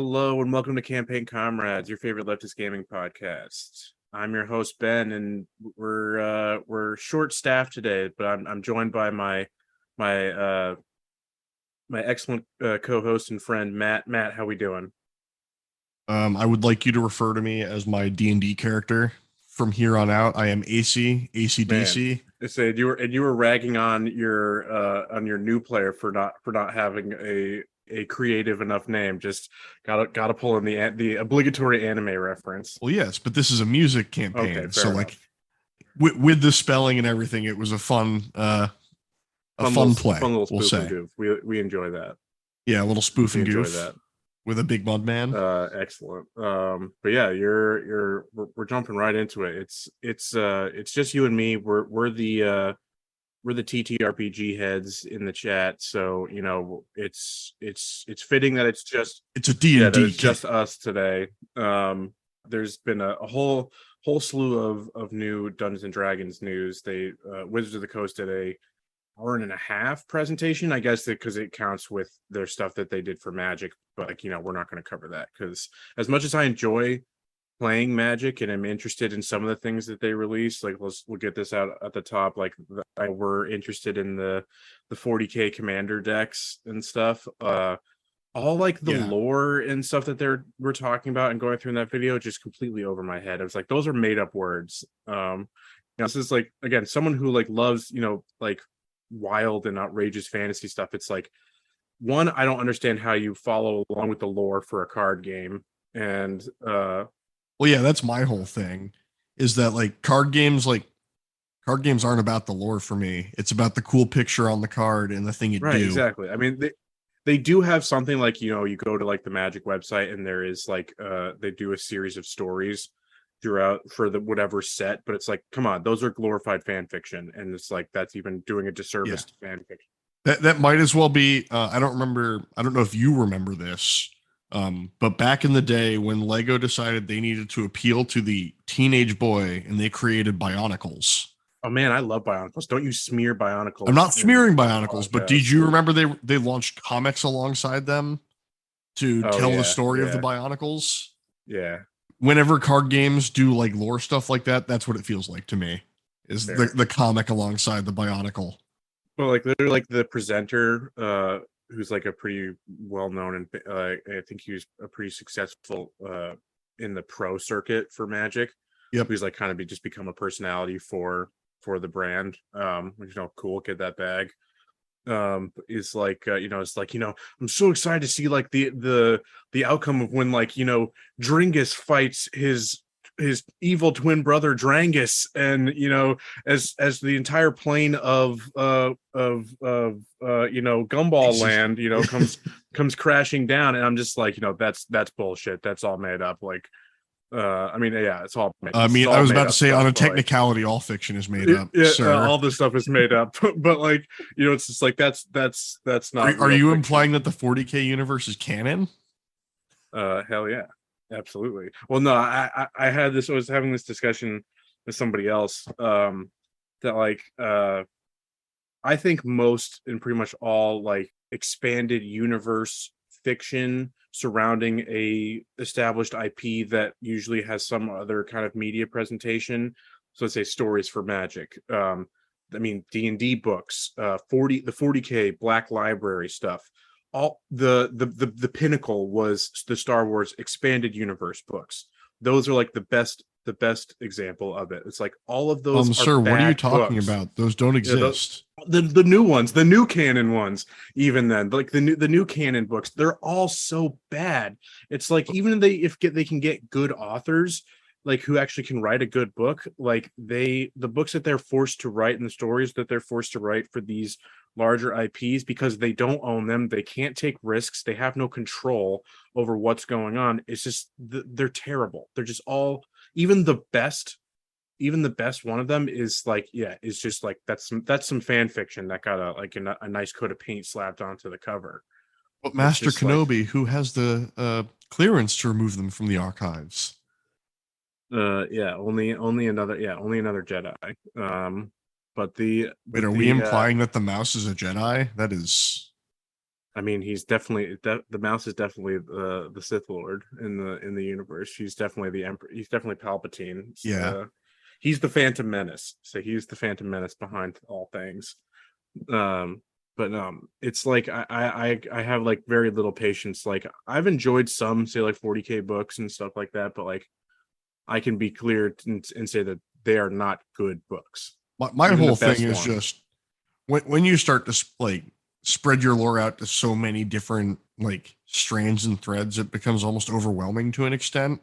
Hello and welcome to Campaign Comrades, your favorite leftist gaming podcast. I'm your host Ben, and we're short staffed today, but I'm joined by my excellent co-host and friend Matt. Matt, how we doing? I would like you to refer to me as my D&D character. From here on out, I am AC, Man, ACDC. I said you were ragging on your new player for not having a creative enough name. Just gotta pull in the obligatory anime reference. Well, yes, but this is a music Okay, campaign, fair so enough. with the spelling and everything, it was a fun Fun play. little We'll spoof and say, goof. We enjoy that. yeah, a little spoof We and enjoy goof that. with a big mud man. Excellent. But yeah, we're jumping right into it. It's just you and me. We're the TTRPG heads in the chat, so it's fitting that It's a that D&D it's just kit. us today. There's been a whole slew of new Dungeons and Dragons news. They Wizards of the Coast did a hour and a half presentation, I guess, because it counts with their stuff that they did for Magic. But we're not going to cover that because as much as I enjoy playing Magic and I'm interested in some of the things that they released, like we'll get this out at the top. Like we're interested in the 40k commander decks and stuff. All like the Yeah, lore and stuff that we're talking about and going through in that video just completely over my head. I was like, those are made up words. This is like, again, someone who like loves like wild and outrageous fantasy stuff. It's like, one, I don't understand how you follow along with the lore for a card game. And well, yeah, that's my whole thing. Is that card games aren't about the lore for me. It's about the cool picture on the card and the thing it right, do. exactly. I mean, they do have something like, you go to like the Magic website and there is like they do a series of stories throughout for the whatever set, but it's like, come on, those are glorified fan fiction, and it's like that's even doing a Yeah. disservice to fan fiction. That might as well be. I don't remember. I don't know if you remember this, but back in the day when Lego decided they needed to appeal to the teenage boy and they created Bionicles. Oh man, I love Bionicles. Don't you smear I'm Bionicles not in smearing the Bionicles, but did podcast? you remember they launched comics alongside them to Oh tell the yeah, story of the yeah, Bionicles? yeah. Whenever card games do like lore stuff like that, that's what it feels like to me. Is Fair. the comic alongside the Bionicle? Well, like they're like the presenter, who's like a pretty well known and I think he was a pretty successful in the pro circuit for Magic. Yep. Who's like kind of just become a personality for the brand. Which, cool, get that bag. Is like it's like, I'm so excited to see like the outcome of when like Dringus fights his evil twin brother Drangus, and as the entire plane of Gumball Exist. land comes crashing down, and I'm just like, that's bullshit, that's all made up. Like I mean, yeah, it's all I this is mean, I all was made about to up say on stuff, a but like technicality, all fiction is made up, all sir. this stuff is made up. But like, it's just like that's not Are real you fiction. implying that the 40k universe is canon? Hell yeah, absolutely. Well, no, I had this. I was having this discussion with somebody else. That like I think most and pretty much all like expanded universe fiction surrounding a established IP that usually has some other kind of media presentation. So let's say stories for Magic. I mean D&D books, 40k Black Library stuff. All the pinnacle was the Star Wars expanded universe books. Those are like the best example of it. It's like all of those are Sir, what are you bad talking books. about? Those don't Yeah, exist. the new ones, the new canon ones, even then, like the new canon books, they're all so bad. It's like even if they can get good authors, like who actually can write a good book, like the books that they're forced to write and the stories that they're forced to write for these larger IPs, because they don't own them, they can't take risks, they have no control over what's going on. It's just they're terrible. They're just all, even the best one of them is like, yeah, it's just like that's some fan fiction that got a nice coat of paint slapped onto the cover. But It's Master just like Kenobi, who has the clearance to remove them from the archives? yeah, only another Jedi. But the Wait, but are we the implying that the mouse is a Jedi? That is. I mean, he's definitely the mouse is definitely the Sith Lord in the universe. He's definitely the Emperor. He's definitely Palpatine. Yeah. He's the Phantom Menace. So he's the Phantom Menace behind all things. Um, but it's like I have like very little patience. Like I've enjoyed some, say, like 40K books and stuff like that, but like I can be clear and say that they are not good books. My Even the whole thing best is ones. just when you start to like spread your lore out to so many different like strands and threads, it becomes almost overwhelming to an extent.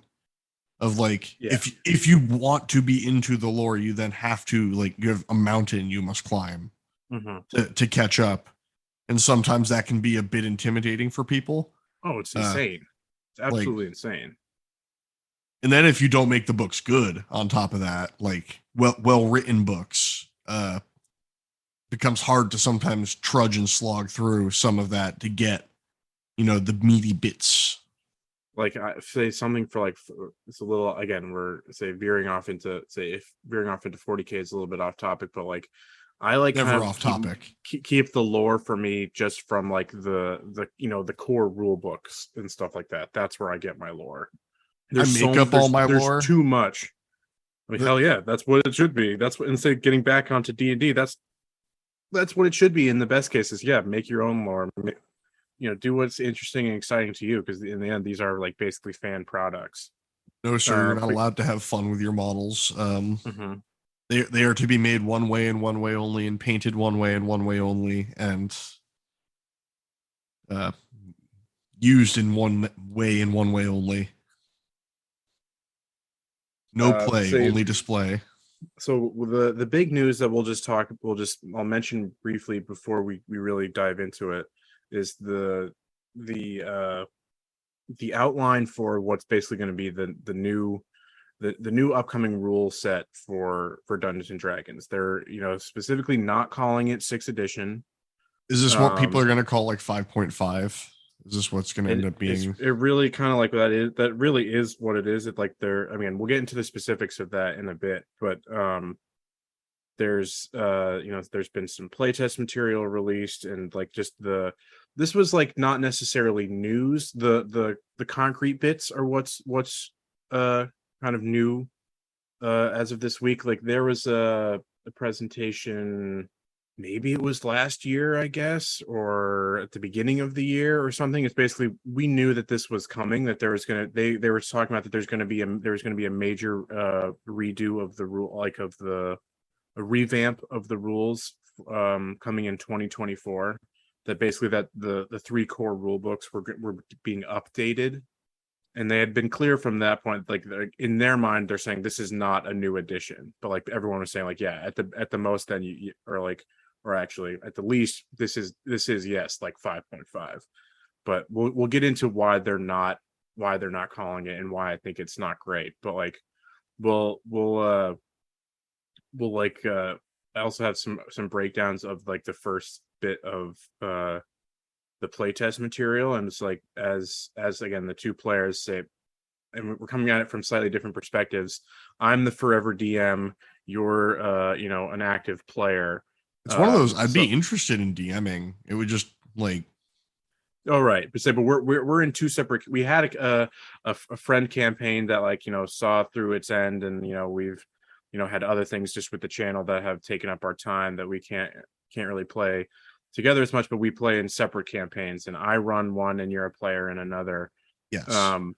Of like, Yeah. if you want to be into the lore, you then have to like you have a mountain you must climb Mm-hmm. to catch up, and sometimes that can be a bit intimidating for people. Oh, it's Uh, insane. It's like, absolutely insane. and then if you don't make the books good, on top of that, like well written books, becomes hard to sometimes trudge and slog through some of that to get the meaty bits. Like I say something for like it's a little again we're say veering off into say if veering off into 40K is a little bit off topic, but like I like kind Never of off topic. keep the lore for me just from like the the core rule books and stuff like that. That's where I get my lore. I make up all my There's lore. too much. I mean, The, hell yeah, that's what it should be. That's what instead of getting back onto D&D, that's what it should be in the best cases. Yeah, make your own lore. Do what's interesting and exciting to you, because in the end these are like basically fan products. no, sir, you're not But allowed to have fun with your models. mhm. They are to be made one way and one way only, and painted one way and one way only, and uh, used in one way and one way only. No play, Say only display. so the big news that I'll mention briefly before we really dive into it is the the outline for what's basically going to be the new upcoming rule set for Dungeons and Dragons. They're specifically not calling it 6th edition. Is this what people Um, are going to call like 5.5? Is this what's going to end up being? it really kind of like that really is what it is. It like they're I mean we'll get into the specifics of that in a bit, but there's there's been some playtest material released, and like just this was like not necessarily news. The concrete bits are what's kind of new as of this week. Like there was a presentation, maybe it was last year, I guess, or at the beginning of the year or something. It's basically we knew that this was coming, that there was gonna they were talking about that there's gonna be a major redo of the rule, like of the a revamp of the rules coming in 2024. That basically that the three core rule books were being updated, and they had been clear from that point. Like in their mind, they're saying this is not a new edition, but like everyone was saying, like yeah, at the most, then you or like or actually at the least, this is yes, like 5.5. But we'll get into why they're not calling it and why I think it's not great. But like we'll like I also have some breakdowns of like the first bit of the playtest material, and it's like as again the two players say, and we're coming at it from slightly different perspectives. I'm the forever DM, you're an active player. It's one of those. I'd So be interested in DMing. It would just like oh right, but we're in two separate. We had a friend campaign that like saw through its end, and we've had other things just with the channel that have taken up our time that we can't really play together as much. But we play in separate campaigns, and I run one, and you're a player in another. yes. Um,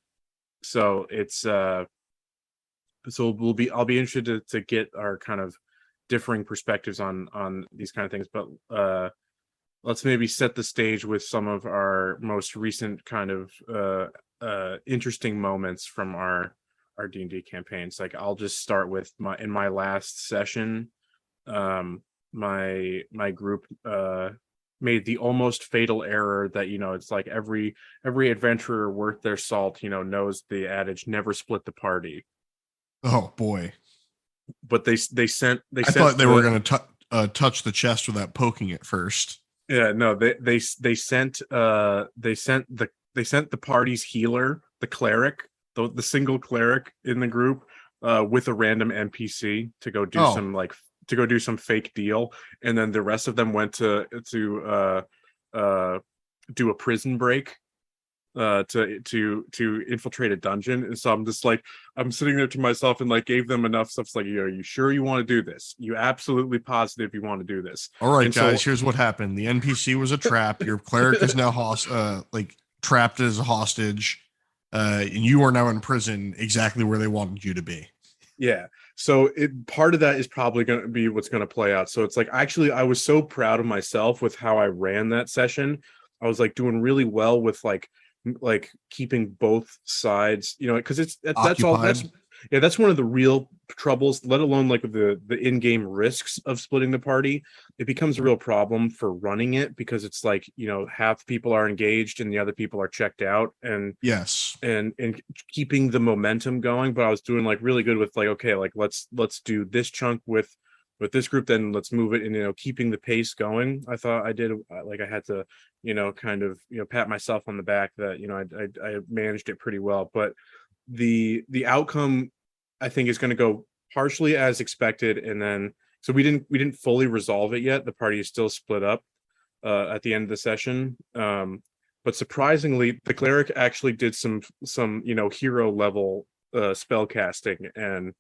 so it's so I'll be interested to get our kind of differing perspectives on these kind of things, but let's maybe set the stage with some of our most recent kind of interesting moments from our D&D campaigns. Like I'll just start with my last session, my group made the almost fatal error that it's like every adventurer worth their salt knows the adage never split the party. Oh boy. But they I sent thought they were going to touch the chest without poking it first. yeah, no, they sent the party's healer, the cleric, the single cleric in the group, with a random NPC to go do Oh, some to go do some fake deal, and then the rest of them went to do a prison break to infiltrate a dungeon. And so I'm just like, I'm sitting there to myself and like gave them enough stuff. It's like, are you sure you want to do this? You absolutely positive you want to do this? All right, And guys, so here's what happened. The NPC was a trap. Your cleric is now like trapped as a hostage. And you are now in prison exactly where they wanted you to be. yeah. So part of that is probably going to be what's going to play out. So it's like, actually, I was so proud of myself with how I ran that session. I was like doing really well with like keeping both sides, because that's all Occupied. that's one of the real troubles, let alone like the in-game risks of splitting the party. It becomes a real problem for running it because it's like, half people are engaged and the other people are checked out, and Yes. and keeping the momentum going. But I was doing like really good with like, okay, like let's do this chunk with this group, then let's move it, and keeping the pace going. I thought I did, like I had to kind of pat myself on the back that I managed it pretty well. But the outcome, I think, is going to go partially as expected. And then so we didn't fully resolve it yet. The party is still split up at the end of the session. But surprisingly, the cleric actually did some hero level spell casting, and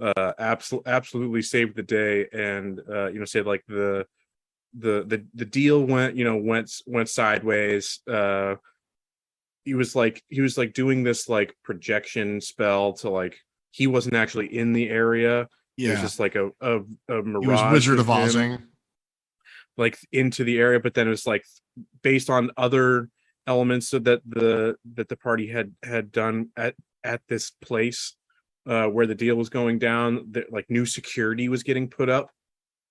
absolutely saved the day. And said like the deal went sideways. He was like doing this like projection spell to like, he wasn't actually in the area. It was Yeah. just like a He was mirage Wizard of of him Ozing. like into the area. But then it was like based on other elements so that the party had done at this place where the deal was going down, that like new security was getting put up.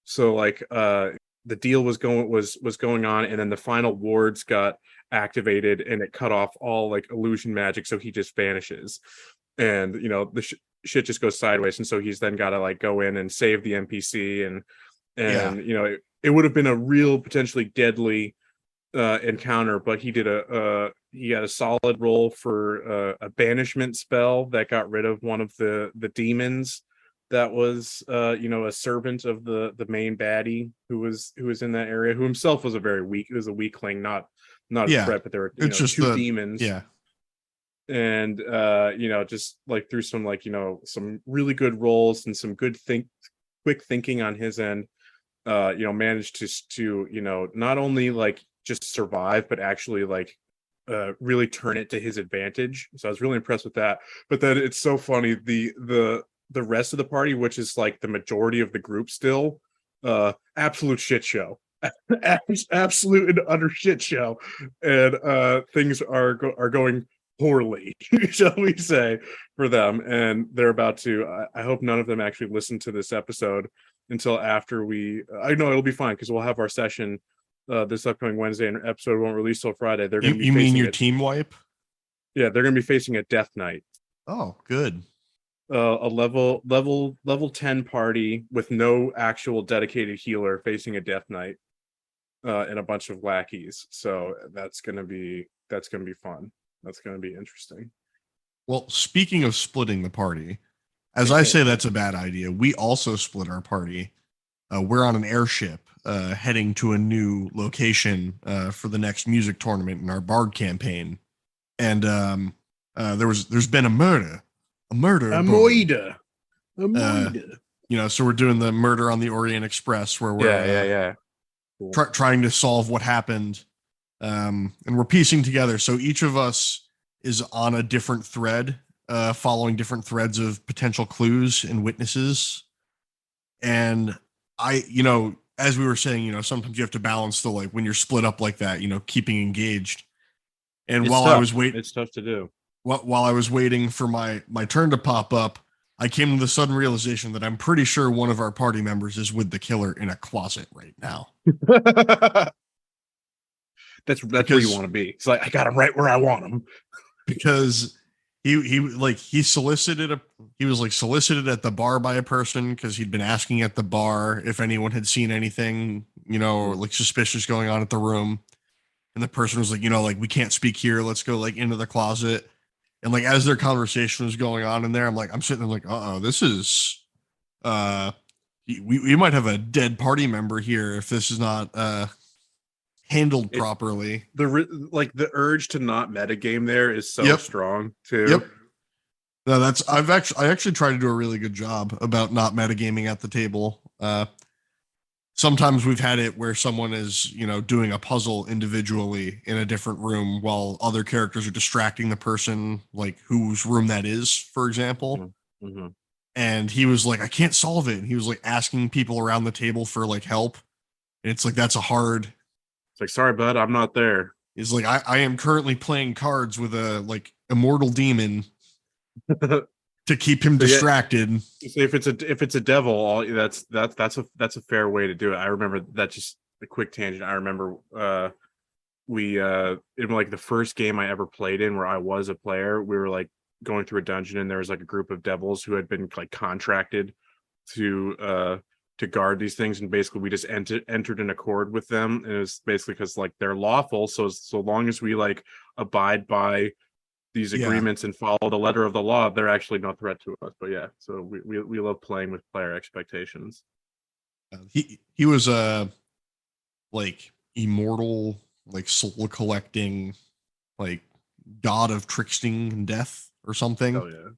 So like the deal was going on, and then the final wards got activated and it cut off all like illusion magic, so he just vanishes. And the shit just goes sideways, and so he's then got to like go in and save the NPC. And Yeah. it would have been a real potentially deadly encounter, but he had a solid roll for a banishment spell that got rid of one of the demons that was a servant of the main baddie who was in that area, who himself was a weakling, not a Yeah. threat, but there were It's just two demons. yeah. And just like through some like some really good rolls and some quick thinking on his end, managed to not only like just survive, but actually like really turn it to his advantage. So I was really impressed with that. But then it's so funny, the rest of the party, which is like the majority of the group still, absolute shit show. Absolute and utter shit show. And things are going poorly, shall we say, for them. And they're about to, I hope none of them actually listen to this episode until after I know it'll be fine because we'll have our session this upcoming Wednesday, and episode won't release till Friday. They're going to be You mean facing your team wipe? yeah, they're going to be facing a death knight. Oh, good. A level 10 party with no actual dedicated healer facing a death knight and a bunch of lackeys. So that's gonna be fun. That's gonna be interesting. Well, speaking of splitting the party, as I say that's a bad idea, we also split our party. We're on an airship heading to a new location for the next music tournament in our bard campaign. And there's been a murder. A murder. A boy. moida. So we're doing the Murder on the Orient Express where we're Yeah. Cool. trying to solve what happened. And we're piecing together. So each of us is on a different thread, following different threads of potential clues and witnesses. And as we were saying, sometimes you have to balance the, like, when you're split up like that, keeping engaged. And It's while tough. I was waiting, it's tough to do. while I was waiting for my turn to pop up, I came to the sudden realization that I'm pretty sure one of our party members is with the killer in a closet right now. That's where you want to be. It's like, I got him right where I want him. Because he solicited at the bar by a person because he'd been asking at the bar if anyone had seen anything, like suspicious going on at the room. And the person was like, like, we can't speak here. Let's go like into the closet. And like, as their conversation was going on in there, I'm sitting there like, this is, we might have a dead party member here if this is not handled It's properly. like the urge to not metagame there is so Yep. strong too. Yep. No, I actually try to do a really good job about not metagaming at the table. Sometimes we've had it where someone is, doing a puzzle individually in a different room while other characters are distracting the person, like whose room that is, for example. Mm-hmm. Mm-hmm. And he was like, I can't solve it. And he was like asking people around the table for like help. And it's like, that's a hard. It's like, sorry, bud, I'm not there. Is like, I am currently playing cards with a like immortal demon to keep him So yeah, distracted. so if it's a devil, that's a fair way to do it. I remember that, just a quick tangent. I remember we in like the first game I ever played in where I was a player, we were like going through a dungeon and there was like a group of devils who had been like contracted to guard these things, and basically we just entered an accord with them, and it was basically because like they're lawful, so long as we like abide by these Yeah. agreements and follow the letter of the law, they're actually no threat to us. But yeah, so we love playing with player expectations. He was a like immortal, like soul collecting, like god of tricksting and death or something. Oh yeah.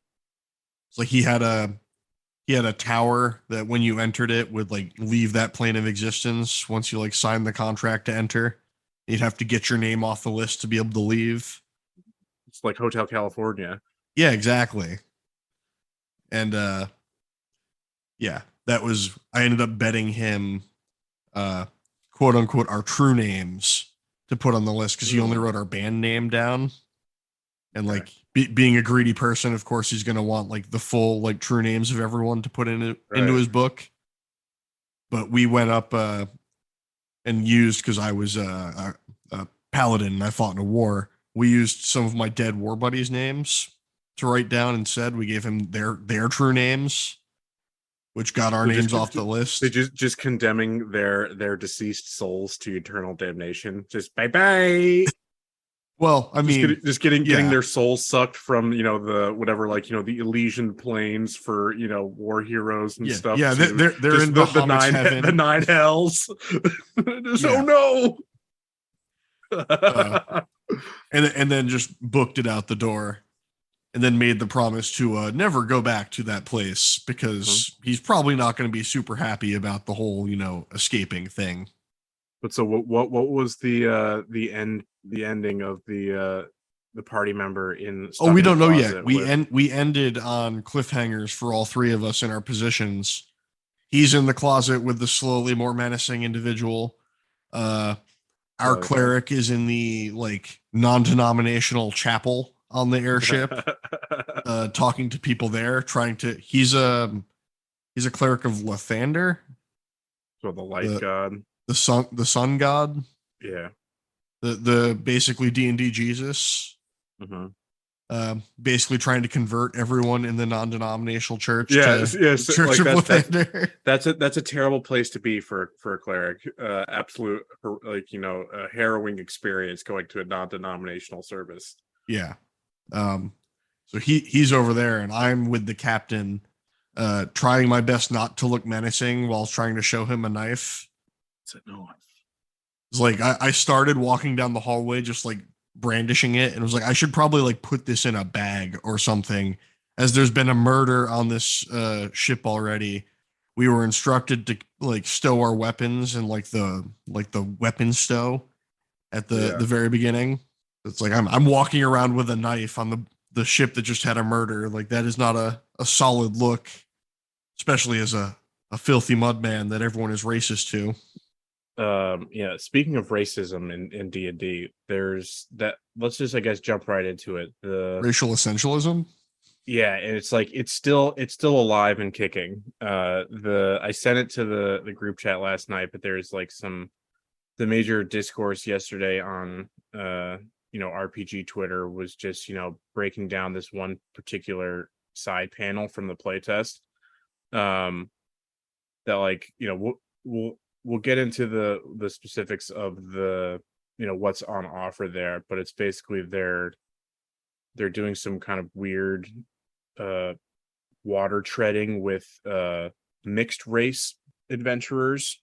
It's like he had a tower that when you entered it would like leave that plane of existence once you like signed the contract to enter. You'd have to get your name off the list to be able to leave. It's like Hotel California. Yeah, exactly. And yeah, that was I ended up betting him uh quote unquote our true names to put on the list because he only wrote our band name down. And Okay. like being a greedy person, of course, he's gonna want like the full like true names of everyone to put into Right. his book. But we went up and used because I was a paladin and I fought in a war. We used some of my dead war buddies' names to write down instead. We gave him their true names, which got our So names off the they list. just condemning their deceased souls to eternal damnation. Just bye bye. Well, I mean, Just getting yeah, their souls sucked from the whatever, like the Elysian plains for war heroes and yeah, stuff, yeah. to They're just in the Bahamut's nine the heaven. nine hells. Just, oh Yeah, no. uh, and then just booked it out the door, and then made the promise to never go back to that place Mhm. because he's probably not going to be super happy about the whole escaping thing. But so what was the ending of the party member Oh, stuck we in the don't know yet. closet with? We ended on cliffhangers for all three of us in our positions. He's in the closet with the slowly more menacing individual. Uh, our So cleric is in the like non-denominational chapel on the airship, talking to people there, trying to. He's a cleric of Lathander, so the light the god. the sun god, Yeah. the basically D&D Jesus. Hmm. Basically trying to convert everyone in the non-denominational church Yeah, to the yes, Church like of Lathander. that's a terrible place to be for a cleric. Absolute, like a harrowing experience going to a non-denominational service. Yeah. Um, so he's over there, and I'm with the captain, trying my best not to look menacing while trying to show him a knife. So no. It's like I started walking down the hallway just like brandishing it and was like, I should probably like put this in a bag or something, as there's been a murder on this ship already. We were instructed to like stow our weapons in like the weapon stow at Yeah. the very beginning. It's like I'm walking around with a knife on the ship that just had a murder. Like that is not a solid look, especially as a filthy mudman that everyone is racist to. Yeah, speaking of racism in D&D, there's that. Let's just, I guess, jump right into it. The Racial essentialism. Yeah, and it's like it's still alive and kicking. The I sent it to the group chat last night, but there's like the major discourse yesterday on RPG Twitter was just breaking down this one particular side panel from the playtest. Um, that, like, we'll get into the specifics of the what's on offer there, but it's basically they're doing some kind of weird uh water treading with mixed race adventurers.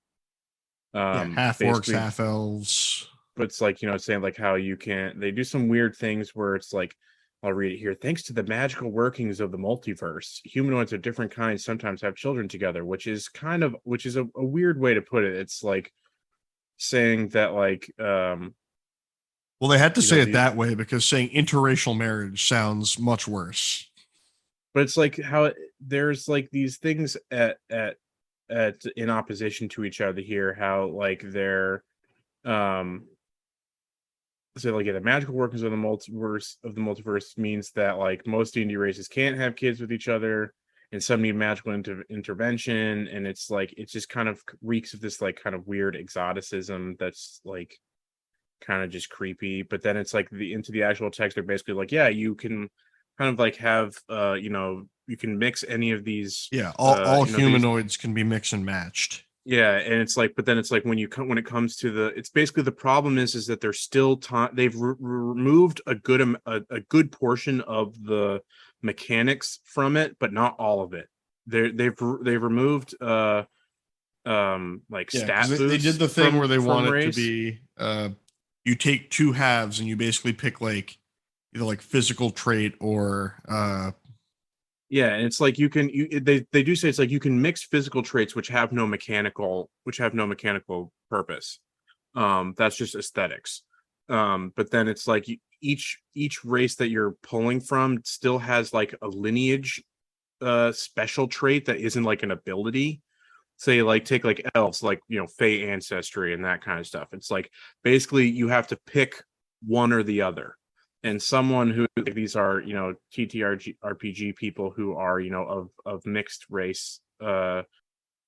Yeah, half orcs, Basically, half elves. but it's like, it's saying like how you can't, they do some weird things where it's like, I'll read it here. Thanks to the magical workings of the multiverse, humanoids of different kinds sometimes have children together, which is a weird way to put it. It's like saying that like, Well, they had to say it the, that way because saying interracial marriage sounds much worse. but it's like how there's like these things at in opposition to each other here, how like they're, um so like, yeah, the magical workings of the multiverse means that like most D&D races can't have kids with each other, and some need magical intervention, and it's like it just kind of reeks of this like kind of weird exoticism that's like kind of just creepy. But then it's like into the actual text, they're basically like, yeah, you can kind of like have you can mix any of these Yeah, all these. humanoids can be mixed and matched. Yeah, and it's like, but then it's like when it comes to it's basically the problem is that they're still they've removed a good portion of the mechanics from it, but not all of it. They've removed like Yeah, because stat they did boosts the thing where they from want it to race. be you take two halves and you basically pick like either like physical trait or Yeah, and it's like they do say it's like you can mix physical traits which have no mechanical purpose. That's just aesthetics. But then it's like each race that you're pulling from still has like a lineage special trait that isn't like an ability. Say like take like elves, like Fey ancestry and that kind of stuff. It's like basically you have to pick one or the other. And someone who, like, these are TTRG RPG people who are of mixed race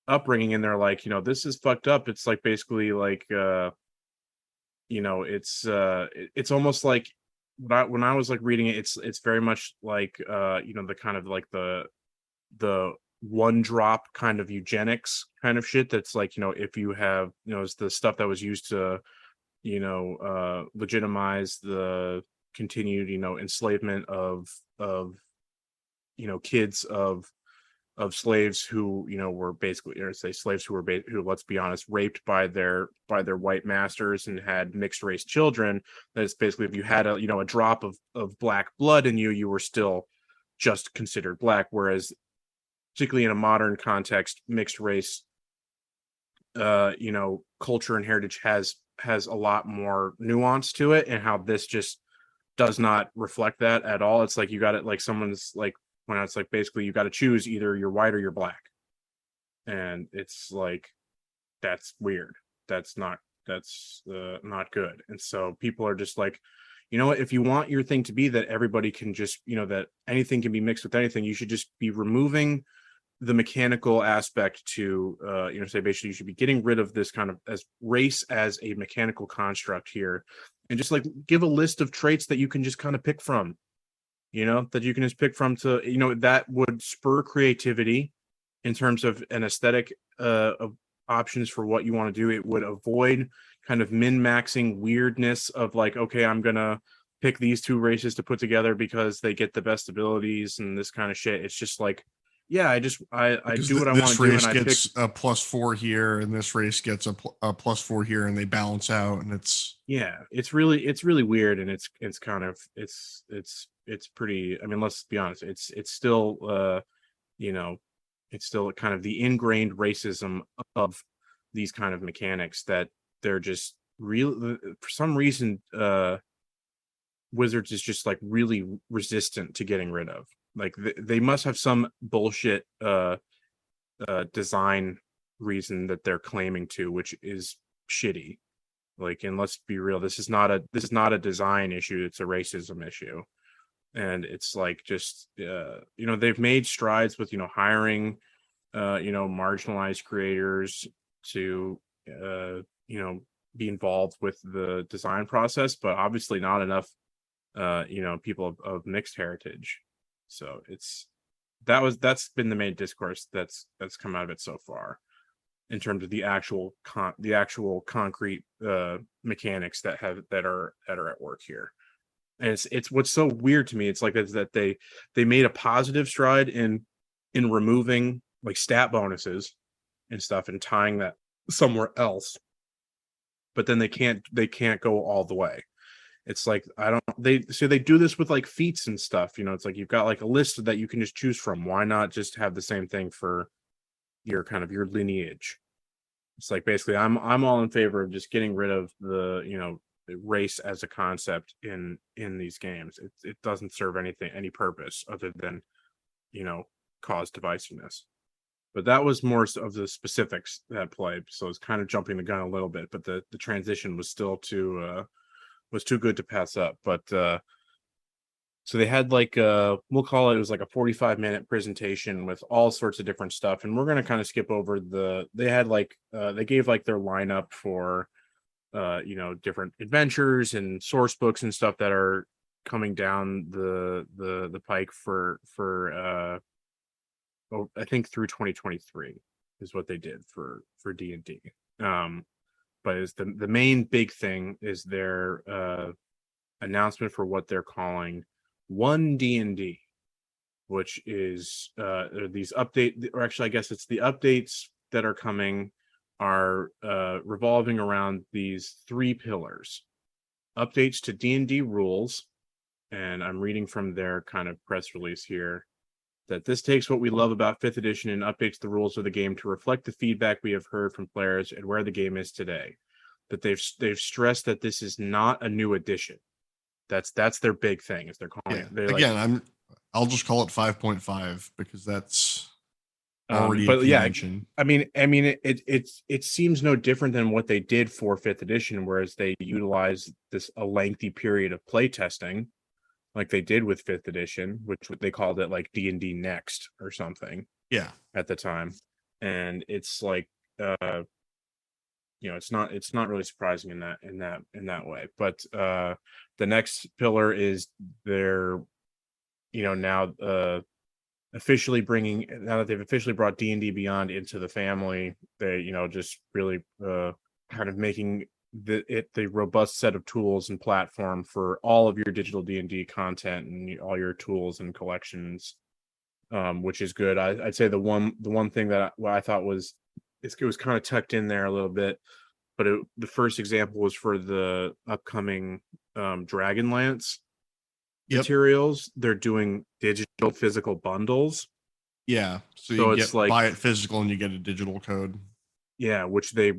upbringing, and they're like, this is fucked up. It's like basically like it's almost like when I was like reading it, it's very much like the kind of like the one drop kind of eugenics kind of shit that's like, if you have, it's the stuff that was used to legitimize the continued enslavement of kids of slaves who were basically, or say slaves who were who, let's be honest, raped by their white masters and had mixed race children. That's basically, if you had a drop of black blood in you, you were still just considered black. Whereas particularly in a modern context, mixed race culture and heritage has a lot more nuance to it, and how this just does not reflect that at all. It's like you got it, like someone's like, when it's like basically you got to choose, either you're white or you're black, and it's like that's weird. That's not good. And so people are just like, what, if you want your thing to be that everybody can just, that anything can be mixed with anything, you should just be removing the mechanical aspect to say basically you should be getting rid of this kind of as race as a mechanical construct here, and just like give a list of traits that you can just kind of pick from, that you can just pick from, to that would spur creativity in terms of an aesthetic of options for what you want to do. It would avoid kind of min-maxing weirdness of like, okay, I'm gonna pick these two races to put together because they get the best abilities and this kind of shit. It's just like, yeah, I because do what I want this to do, and race I pick. gets a +4 here and this race gets a +4 here and they balance out and it's Yeah, it's really weird, and it's kind of it's pretty. I mean, let's be honest, it's still you know it's still kind of the ingrained racism of these kind of mechanics that they're just real, for some reason. Wizards is just like really resistant to getting rid of. Like they must have some bullshit design reason that they're claiming to, which is shitty. Like, and let's be real, this is not a design issue, it's a racism issue. And it's like, just they've made strides with hiring marginalized creators to be involved with the design process, but obviously not enough people of mixed heritage. So that's been the main discourse that's come out of it so far, in terms of the actual concrete mechanics that are at work here. And it's what's so weird to me, it's like, is that they made a positive stride in removing like stat bonuses and stuff and tying that somewhere else, but then they can't go all the way. It's like they do this with like feats and stuff, it's like you've got like a list that you can just choose from. Why not just have the same thing for your kind of your lineage? It's like basically I'm all in favor of just getting rid of the race as a concept in these games. It doesn't serve any purpose other than cause divisiveness. But that was more of the specifics that played, so it's kind of jumping the gun a little bit, but the transition was still too good to pass up. But so they had like we'll call it was like a 45-minute presentation with all sorts of different stuff, and we're going to kind of skip over they had like they gave like their lineup for different adventures and source books and stuff that are coming down the pike for I think through 2023 is what they did for D&D. But is the main big thing is their announcement for what they're calling One D&D, which is these update, or actually I guess it's the updates that are coming are revolving around these 3 pillars: updates to D&D rules, and I'm reading from their kind of press release here, that this takes what we love about 5th edition and updates the rules of the game to reflect the feedback we have heard from players and where the game is today. That they've stressed that this is not a new edition. That's their big thing, is they're calling it. Again, I'll just call it 5.5 because that's already but a yeah, convention. I mean it seems no different than what they did for 5th edition, whereas they utilized a lengthy period of play testing, like they did with 5th edition, which they called it like D&D Next or something. Yeah, at the time, and it's like it's not really surprising in that way. But the next pillar is their now officially now that they've officially brought D&D Beyond into the family, they just really kind of making the robust set of tools and platform for all of your digital D&D content and all your tools and collections, which is good. I'd say the one thing that I thought was it was kind of tucked in there a little bit, but the first example was for the upcoming Dragonlance materials. They're doing digital physical bundles. Yeah, so So you it's like buy it physical and you get a digital code. Yeah, which they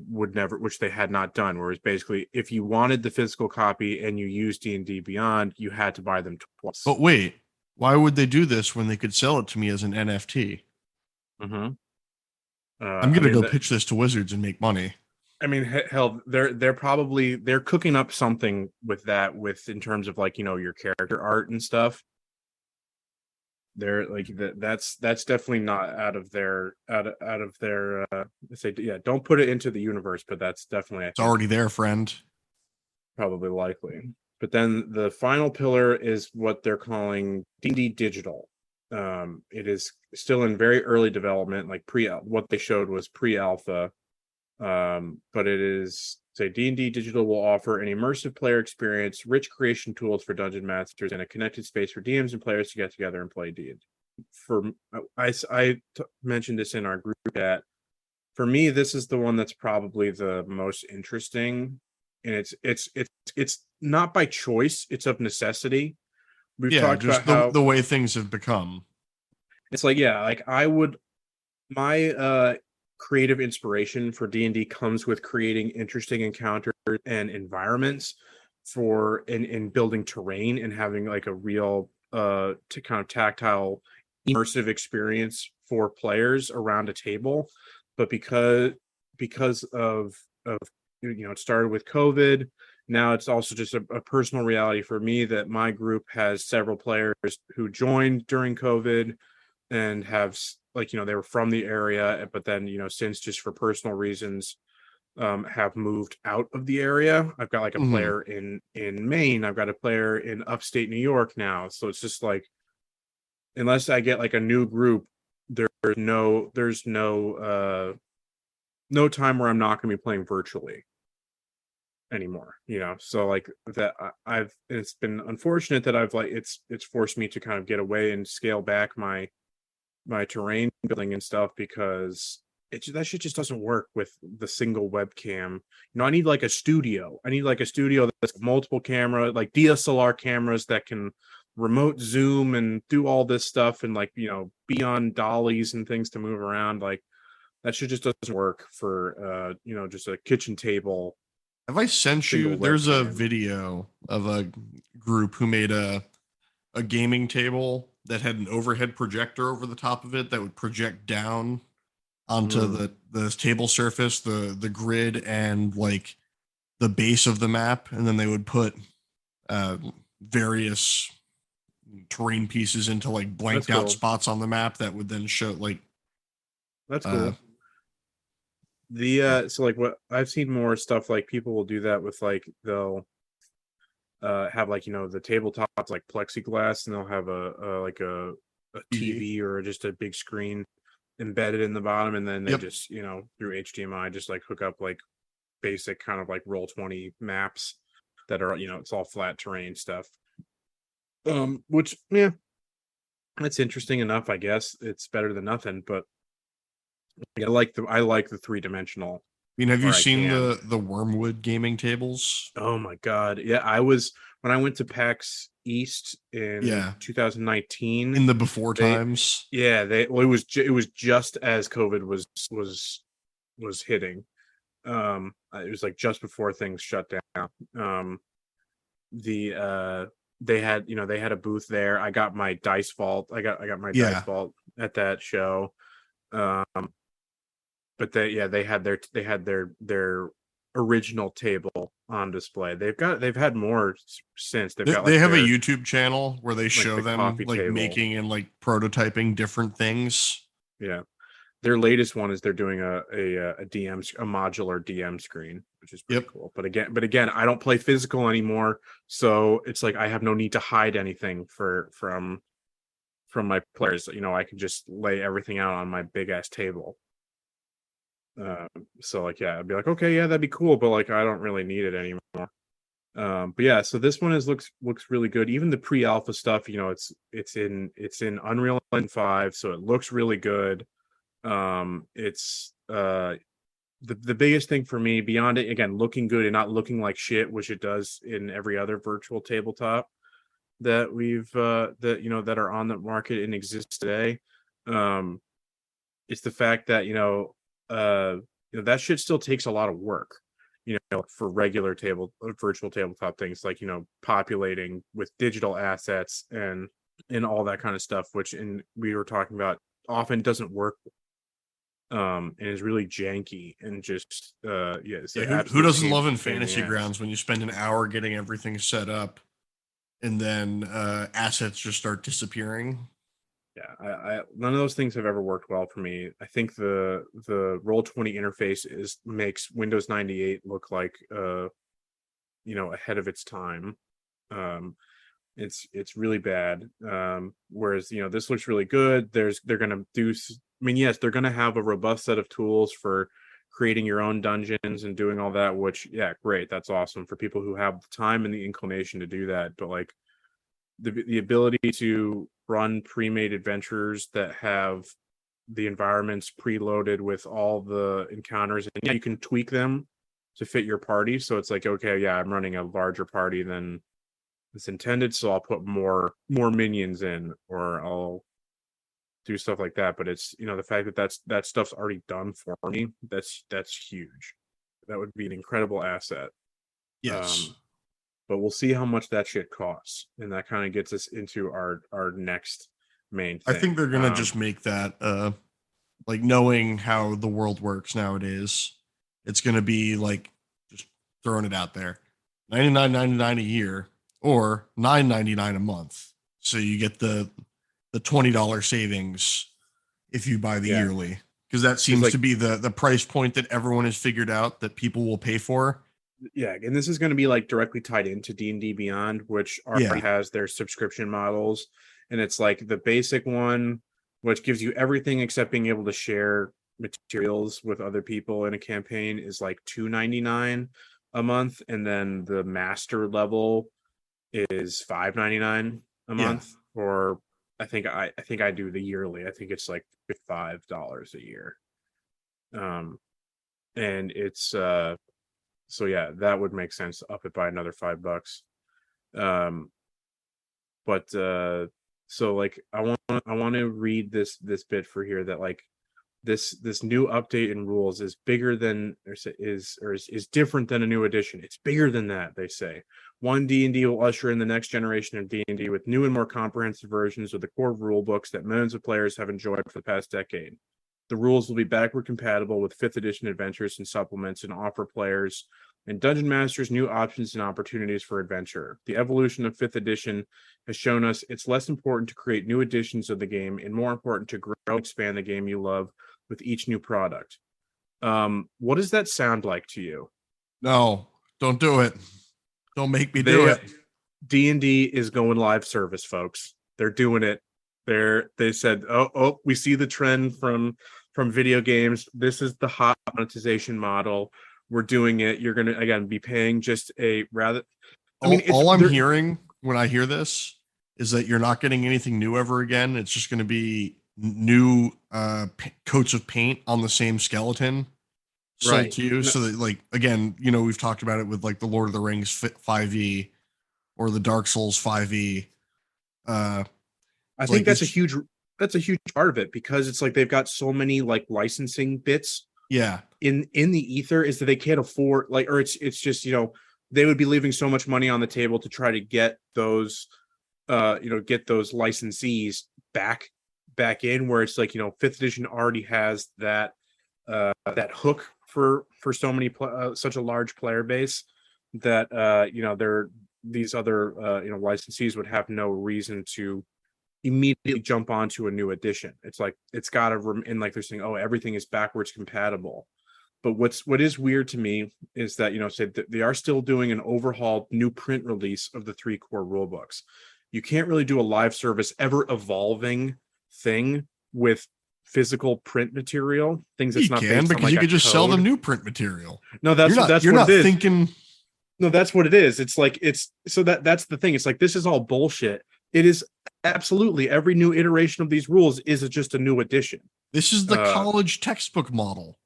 had not done. Whereas basically, if you wanted the physical copy and you used D&D Beyond, you had to buy them twice. But wait, why would they do this when they could sell it to me as an NFT? Mm-hmm. I'm gonna go pitch this to Wizards and make money. I mean, hell, they're cooking up something with that, in terms of like your character art and stuff. They're like that's definitely not out of their say, yeah, don't put it into the universe, but that's definitely, It's already there, friend. probably likely. But then the final pillar is what they're calling D&D Digital. It is still in very early development, like what they showed was pre-alpha. But it is D&D Digital will offer an immersive player experience, rich creation tools for dungeon masters, and a connected space for DMs and players to get together and play D&D. Mentioned this in our group chat. For me, this is the one that's probably the most interesting, and it's not by choice; it's of necessity. We've talked just about how the way things have become. It's like, yeah, like my creative inspiration for D&D comes with creating interesting encounters and environments in building terrain and having like a real to kind of tactile immersive experience for players around a table. But because of it started with COVID, now it's also just a personal reality for me that my group has several players who joined during COVID and have they were from the area, but then since, just for personal reasons, have moved out of the area. I've got like a player in Maine. I've got a player in upstate New York now. So it's just like, unless I get like a new group, there's no time where I'm not going to be playing virtually anymore. So like that, it's been unfortunate that it's forced me to kind of get away and scale back my terrain building and stuff, because that shit just doesn't work with the single webcam. I need like a studio. I need like a studio that's multiple camera, like DSLR cameras that can remote zoom and do all this stuff, and like, be on dollies and things to move around. Like that shit just doesn't work for just a kitchen table Have I sent you? single There's a webcam. video of a group who made a gaming table that had an overhead projector over the top of it that would project down onto Mm, the table surface, the grid, and like the base of the map, and then they would put uh, various terrain pieces into like that's blanked out cool. spots on the map that would then show like That's uh cool. The so like what I've seen more stuff, like people will do that with, like, they'll have, like, the tabletops like plexiglass, and they'll have a TV. TV or just a big screen embedded in the bottom, and then they Yep. just, through HDMI, just like hook up like basic kind of like Roll20 maps that are, it's all flat terrain stuff. Which, yeah, that's interesting enough, I guess. It's better than nothing, but I like the three-dimensional I mean, have you where I seen can. the Wormwood gaming tables? Oh my God. Yeah, I was when I went to PAX East in Yeah, 2019. in the before They times. Yeah, it was just as COVID was hitting. It was like just before things shut down. The they had a booth there. I got my dice vault. I got my dice Yeah, vault at that show. Um, but they had their original table on display. They've had more since. They've got they like have a their YouTube channel where they like show the them coffee like table. making and like prototyping different things. Yeah. Their latest one is they're doing a modular DM screen, which is pretty Yep. cool. But again, I don't play physical anymore, so it's like I have no need to hide anything from my players. I can just lay everything out on my big ass table. Um, so like, yeah, I'd be like, okay, yeah, that'd be cool, but like I don't really need it anymore. But yeah, so this one looks really good. Even the pre-alpha stuff, it's in Unreal Engine 5, so it looks really good. It's the biggest thing for me, beyond it, again, looking good and not looking like shit, which it does in every other virtual tabletop that are on the market and exist today. Um, it's the fact that that shit still takes a lot of work. For regular virtual tabletop things, like populating with digital assets and all that kind of stuff, which we were talking about often doesn't work, and is really janky and just yeah, it's Yeah, an who absolute doesn't pain love in pain in the fantasy ass. grounds when you spend an hour getting everything set up and then assets just start disappearing? Yeah, none of those things have ever worked well for me. I think the Roll20 interface makes Windows 98 look like ahead of its time. Um, it's really bad. Whereas this looks really good. They're gonna I mean, yes, they're gonna have a robust set of tools for creating your own dungeons and doing all that. Which, yeah, great. That's awesome for people who have the time and the inclination to do that. But like the ability to run pre-made adventures that have the environments preloaded with all the encounters, and yeah, you can tweak them to fit your party. So it's like, okay, yeah, I'm running a larger party than it's intended, so I'll put more minions in, or I'll do stuff like that. But it's the fact that stuff's already done for me. That's huge. That would be an incredible asset. Yes. um but we'll see how much that shit costs, and that kind of gets us into our next main I think thing. they're gonna just make that like knowing how the world works nowadays, it's gonna be like just throwing it out there. 99.99 a year or 9.99 a month. So you get the $20 savings if you buy the Yeah, yearly. Because that because seems to like, be the price point that everyone has figured out that people will pay for. yeah, and this is going to be like directly tied into D&D Beyond, which already Yeah. has their subscription models. And it's like the basic one, which gives you everything except being able to share materials with other people in a campaign, is like $2.99 a month. And then the master level is $5.99 a Yeah. month. Or I think I do the yearly. I think it's like $5 a year. And it's so yeah, that would make sense to up it by another $5. um but so like I want to read this bit for here, that like this new update in rules is bigger than, or is different than a new edition. It's bigger than that, they say. One, D&D will usher in the next generation of D&D with new and more comprehensive versions of the core rule books that millions of players have enjoyed for the past decade. The rules will be backward compatible with 5th edition adventures and supplements, and offer players and dungeon masters new options and opportunities for adventure. The evolution of 5th edition has shown us it's less important to create new editions of the game and more important to grow and expand the game you love with each new product. What does that sound like to you? No, don't do it. Don't make me do it. D&D is going live service, folks. They're doing it. They said, oh, we see the trend from video games. This is the hot monetization model. We're doing it. You're going to, again, be paying just a rather, all I'm hearing when I hear this is that you're not getting anything new ever again. It's just going to be new coats of paint on the same skeleton sold to you. So that, like, again, we've talked about it with like the Lord of the Rings 5e or the Dark Souls 5e. I think that's a huge part of it, because it's like they've got so many like licensing bits in the ether, is that they can't afford, like, or it's just, they would be leaving so much money on the table to try to get those get those licensees back in, where it's like, 5th edition already has that hook for so many such a large player base, that these other licensees would have no reason to immediately jump onto a new edition. It's like it's got to, and like they're saying, oh, everything is backwards compatible. But what is weird to me is that they are still doing an overhauled new print release of the 3 core rule books. You can't really do a live service ever evolving thing with physical print material, things that's not based on, because like, you could just sell code. them new print material. No, that's what it is. Thinking. No, that's what it is. It's like that's the thing. It's like, this is all bullshit. It is absolutely, every new iteration of these rules is just a new edition. This is the college textbook model.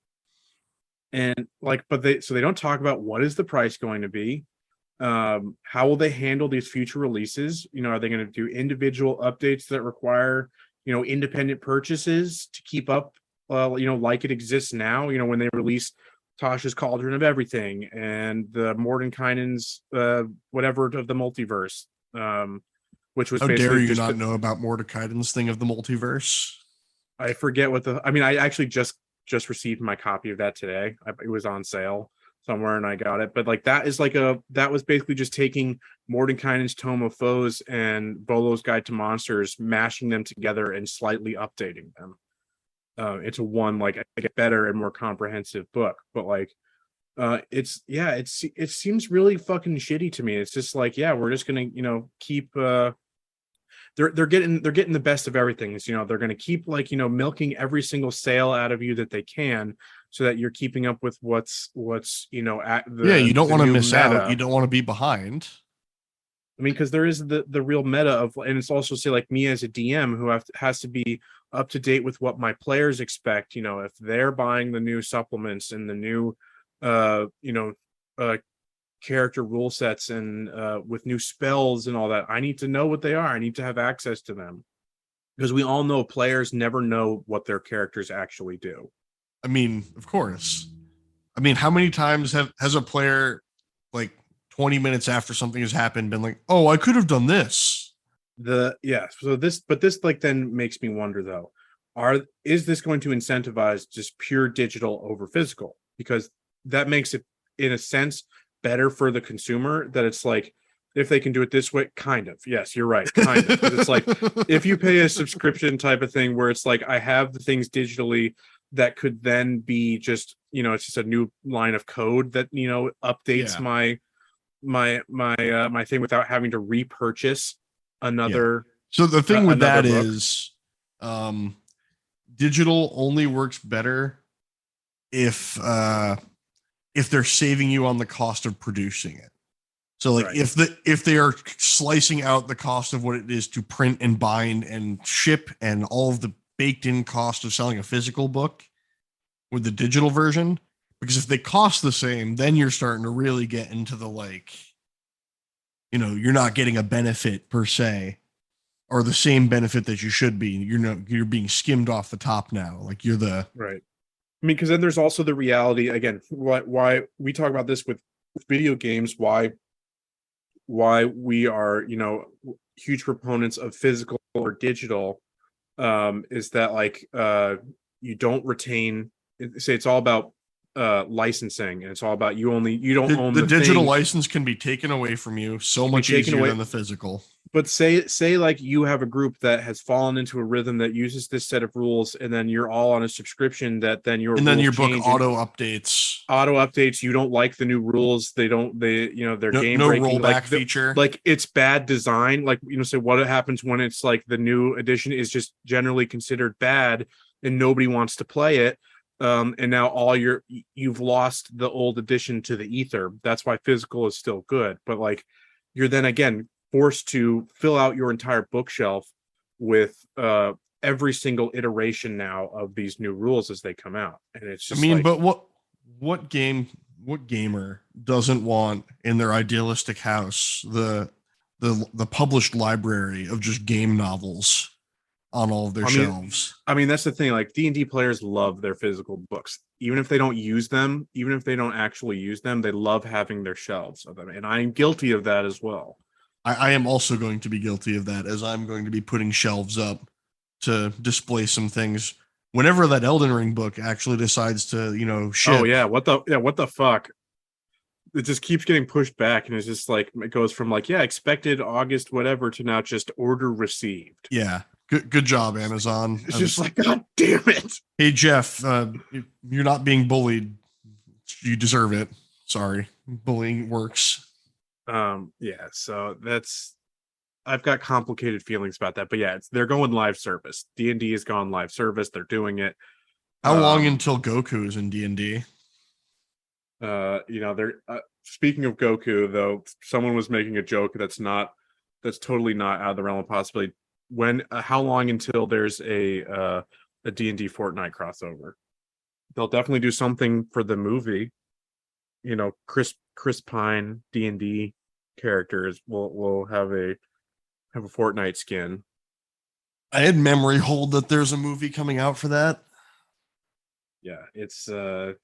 And like, but they don't talk about what is the price going to be. How will they handle these future releases? Are they going to do individual updates that require, independent purchases to keep up, like it exists now, when they release Tasha's Cauldron of Everything and the Mordenkainen's whatever of the multiverse, which was, how dare you not know about Mordekainen's thing of the multiverse? I forget what I actually just received my copy of that today. It was on sale somewhere and I got it. But like, that was basically just taking Mordenkainen's Tome of Foes and Volo's Guide to Monsters, mashing them together and slightly updating them. It's one, like, a better and more comprehensive book. But like, it seems really fucking shitty to me. It's just like, yeah, we're just gonna keep they're getting the best of everything. It's, they're gonna keep, like, milking every single sale out of you that they can, so that you're keeping up with what's at the, you don't want to miss meta. out. You don't want to be behind. Because there is the real meta of, and it's also, say, like, me as a DM who has to be up to date with what my players expect. If they're buying the new supplements and the new character rule sets and with new spells and all that, I need to know what they are. I need to have access to them, because we all know players never know what their characters actually do. Of course. How many times has a player, like, 20 minutes after something has happened, been like, oh, I could have done this? So this like then makes me wonder, though, is this going to incentivize just pure digital over physical? Because that makes it, in a sense, better for the consumer, that it's like, if they can do it this way, kind of. Yes, you're right. Kind of. It's like, if you pay a subscription type of thing, where it's like, I have the things digitally that could then be just, it's just a new line of code that, updates my thing without having to repurchase another. So the thing with that book is, digital only works better if they're saving you on the cost of producing it. So, like, if they are slicing out the cost of what it is to print and bind and ship and all of the baked in cost of selling a physical book, with the digital version, because if they cost the same, then you're starting to really get into the like, you're not getting a benefit per se, or the same benefit that you should be. You're being skimmed off the top now. Like you're the Right. I mean, because then there's also the reality again. Why we talk about this with video games? Why we are huge proponents of physical or digital, is that like you don't retain. Say it's all about licensing, and it's all about you don't own the the digital thing. license can be taken away from you so Can be much taken easier away. than the physical. But say like you have a group that has fallen into a rhythm that uses this set of rules, and then you're all on a subscription that then your And then rules your book change and auto updates. You don't like the new rules. They're game no breaking. rollback feature. Like it's bad design. Like say what happens when it's like the new edition is just generally considered bad and nobody wants to play it. And now you've lost the old edition to the ether. That's why physical is still good, but like you're then again forced to fill out your entire bookshelf with every single iteration now of these new rules as they come out, and it's I just mean, like, but what gamer doesn't want in their idealistic house the published library of just game novels on all of their I mean, shelves? that's the thing. Like D&D players love their physical books, even if they don't use them, even if they don't actually use them, they love having their shelves of them, and I'm guilty of that as well. I am also going to be guilty of that, as I'm going to be putting shelves up to display some things whenever that Elden Ring book actually decides to, Oh ship. yeah, what the fuck? It just keeps getting pushed back, and it's just like it goes from like, yeah, expected August whatever to now just order received. Yeah. Good job, Amazon. It's just like, god damn it. Hey Jeff, you're not being bullied. You deserve it. Sorry, bullying works. Yeah, so I've got complicated feelings about that, but yeah, they're going live service. D&D has gone live service. They're doing it. How long until Goku is in D&D? They're speaking of Goku though, someone was making a joke that's totally not out of the realm of possibility. When how long until there's a D&D Fortnite crossover? They'll definitely do something for the movie. Chris Pine D&D characters will have a Fortnite skin. I had memory hold that there's a movie coming out for that. Yeah, it's I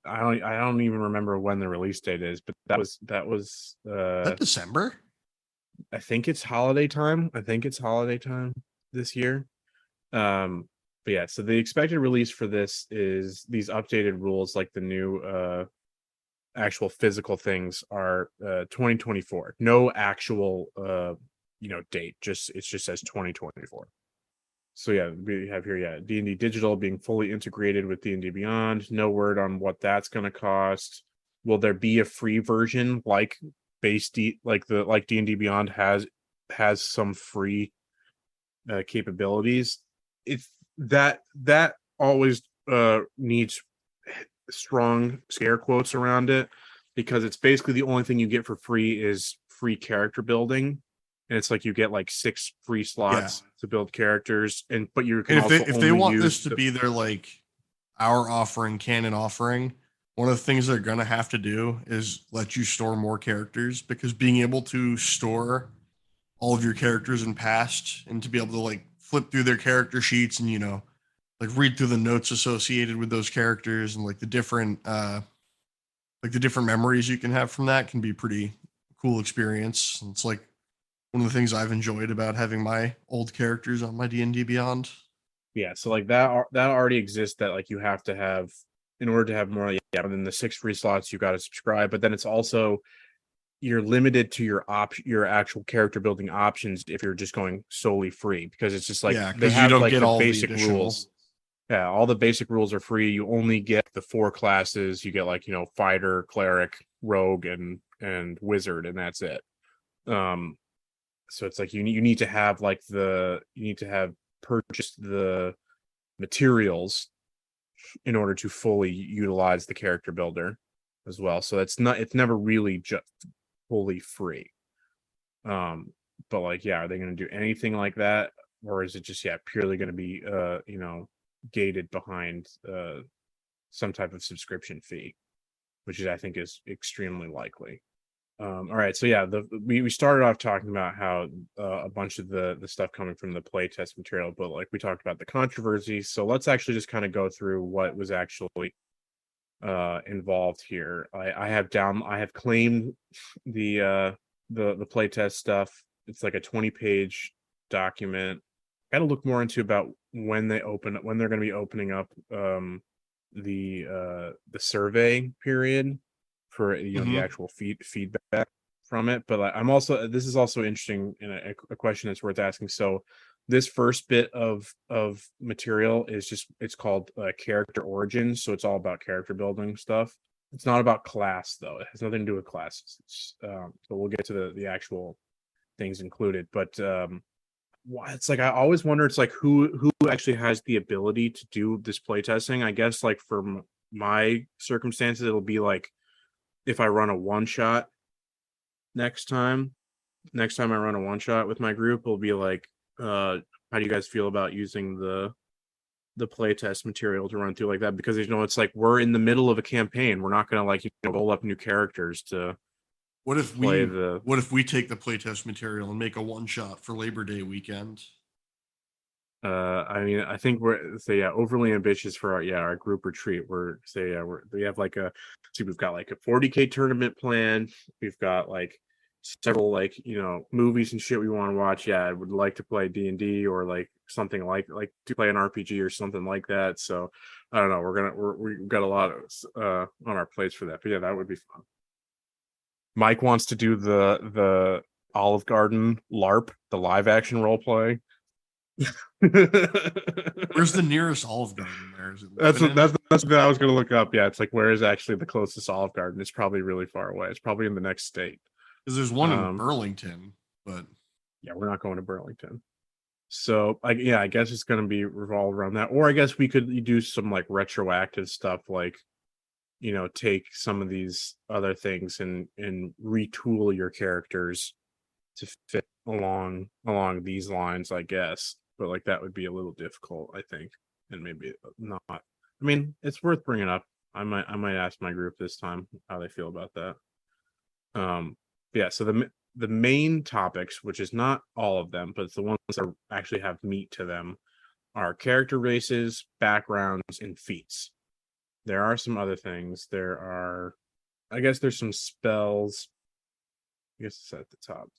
don't even remember when the release date is, but that was Is that December? I think it's holiday time. I think it's holiday time this year. But yeah, so the expected release for this is these updated rules, like the new actual physical things are 2024. No actual date. It just says 2024. So yeah, we have here, yeah, D&D Digital being fully integrated with D&D Beyond. No word on what that's going to cost. Will there be a free version like like D&D Beyond has some free capabilities? It's that always needs strong scare quotes around it, because it's basically the only thing you get for free is free character building, and it's like you get like 6 free slots to build characters, but you can And also if they only want use this to be their like our offering, canon offering, one of the things they're gonna have to do is let you store more characters, because being able to store all of your characters in past and to be able to like flip through their character sheets and like read through the notes associated with those characters and like the different memories you can have from that can be pretty cool experience. It's like one of the things I've enjoyed about having my old characters on my D&D Beyond. yeah, so like that already exists, that like you have to have in order to have more. Yeah, and then the 6 free slots you got to subscribe, but then it's also you're limited to your actual character building options if you're just going solely free, because it's just like Yeah, they because you have don't like get the all the basic additional. rules. Yeah, all the basic rules are free. You only get the 4 classes. You get like, fighter, cleric, rogue, and wizard, and that's it. Um, so it's like you need to have you need to have purchased the materials in order to fully utilize the character builder as well. So it's never really just fully free. But like, yeah, are they going to do anything like that, or is it just purely going to be gated behind some type of subscription fee, which I think is extremely likely. All right, so yeah, we started off talking about how a bunch of the stuff coming from the playtest material, but like we talked about the controversy. So let's actually just kind of go through what was actually involved here. I have claimed the playtest stuff. It's like a 20-page document. Got to look more into about when they're going to be opening up the survey period for the actual feedback from it. But I'm also, this is also interesting, and a question that's worth asking. So this first bit of material is just, it's called character origins, so it's all about character building stuff. It's not about class though. It has nothing to do with classes. So we'll get to the actual things included. But it's like I always wonder, it's like who actually has the ability to do this playtesting. I guess like for my circumstances, it'll be like if I run a one shot next time I run a one shot with my group, it'll be like, how do you guys feel about using the playtest material to run through like that? Because it's like we're in the middle of a campaign. We're not gonna roll up new characters to what if we take the playtest material and make a one shot for Labor Day weekend? I mean, I think we're overly ambitious for our group retreat. We have we've got like a 40K tournament plan. We've got like several movies and shit we want to watch. I would like to play D&D or like something like to play an RPG or something like that. So I don't know. We've got a lot on our plates for that. But yeah, that would be fun. Mike wants to do the Olive Garden LARP, the live action role play. Where's the nearest Olive Garden there? Is it that's what I was going to look up. Yeah, it's like, where is actually the closest Olive Garden? It's probably really far away. It's probably in the next state. Because there's one in Burlington, but yeah, we're not going to Burlington. So I guess it's going to be revolved around that. Or I guess we could do some like retroactive stuff, like take some of these other things and retool your characters to fit along these lines, I guess. But like that would be a little difficult, I think, and maybe not. I mean, it's worth bringing up. I might ask my group this time how they feel about that. Yeah. So the main topics, which is not all of them, but it's the ones that actually have meat to them, are character races, backgrounds, and feats. There are some other things. I guess there's some spells. I guess it's at the top.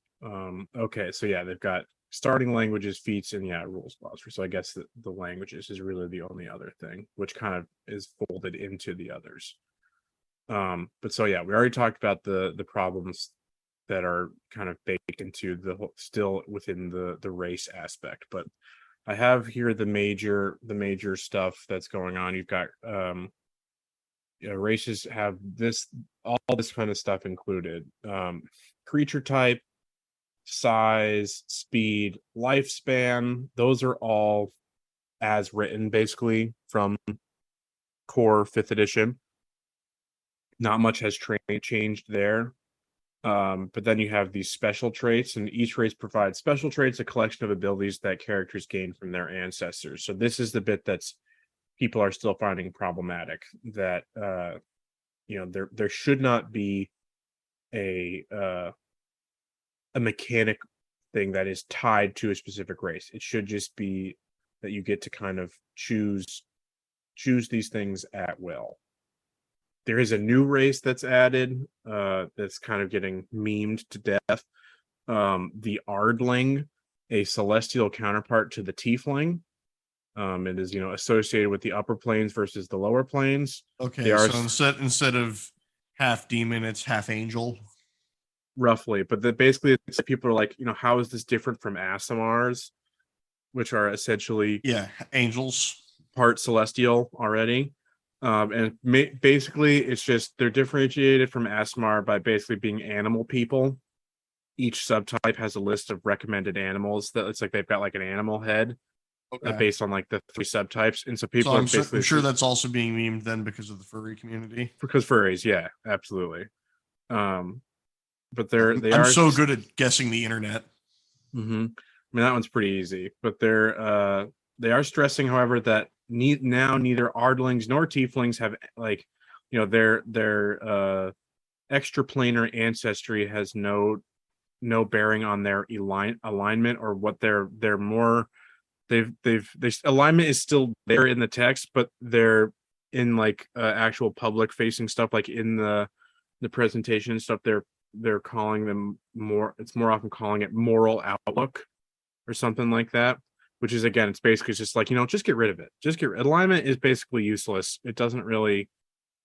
Okay, so yeah, they've got starting languages, feats, and rules glossary. So I guess the languages is really the only other thing, which kind of is folded into the others. But so yeah, we already talked about the problems that are kind of baked into still within the race aspect. But I have here the major stuff that's going on. You've got races have all this kind of stuff included. Creature type, size, speed, lifespan, those are all as written basically from core 5th edition. Not much has changed there. But then you have these special traits, and each race provides special traits, a collection of abilities that characters gain from their ancestors. So this is the bit that's people are still finding problematic, that there should not be a mechanic thing that is tied to a specific race. It should just be that you get to kind of choose these things at will. There is a new race that's added that's kind of getting memed to death. The Ardling, a celestial counterpart to the Tiefling. It is associated with the upper planes versus the lower planes. Okay, so instead of half demon, it's half angel. Roughly, but basically people are like, how is this different from Aasimars, which are essentially angels, part celestial already. And basically it's just they're differentiated from Aasimar by basically being animal people. Each subtype has a list of recommended animals that it's like they've got like an animal head. Okay. Based on like the 3 subtypes, and so people I'm sure that's also being memed then because of the furry community. Because furries, yeah, absolutely. But I'm so good at guessing the internet. I mean, that one's pretty easy. But they are stressing, however, that now neither Ardlings nor Tieflings have like, their extraplanar ancestry has no bearing on their alignment or what they're more. They've alignment is still there in the text, but they're in like actual public facing stuff, like in the presentation and stuff. They're calling them more. It's more often calling it moral outlook or something like that. Which is, again, it's basically just like, just get rid of it. Alignment is basically useless. It doesn't really,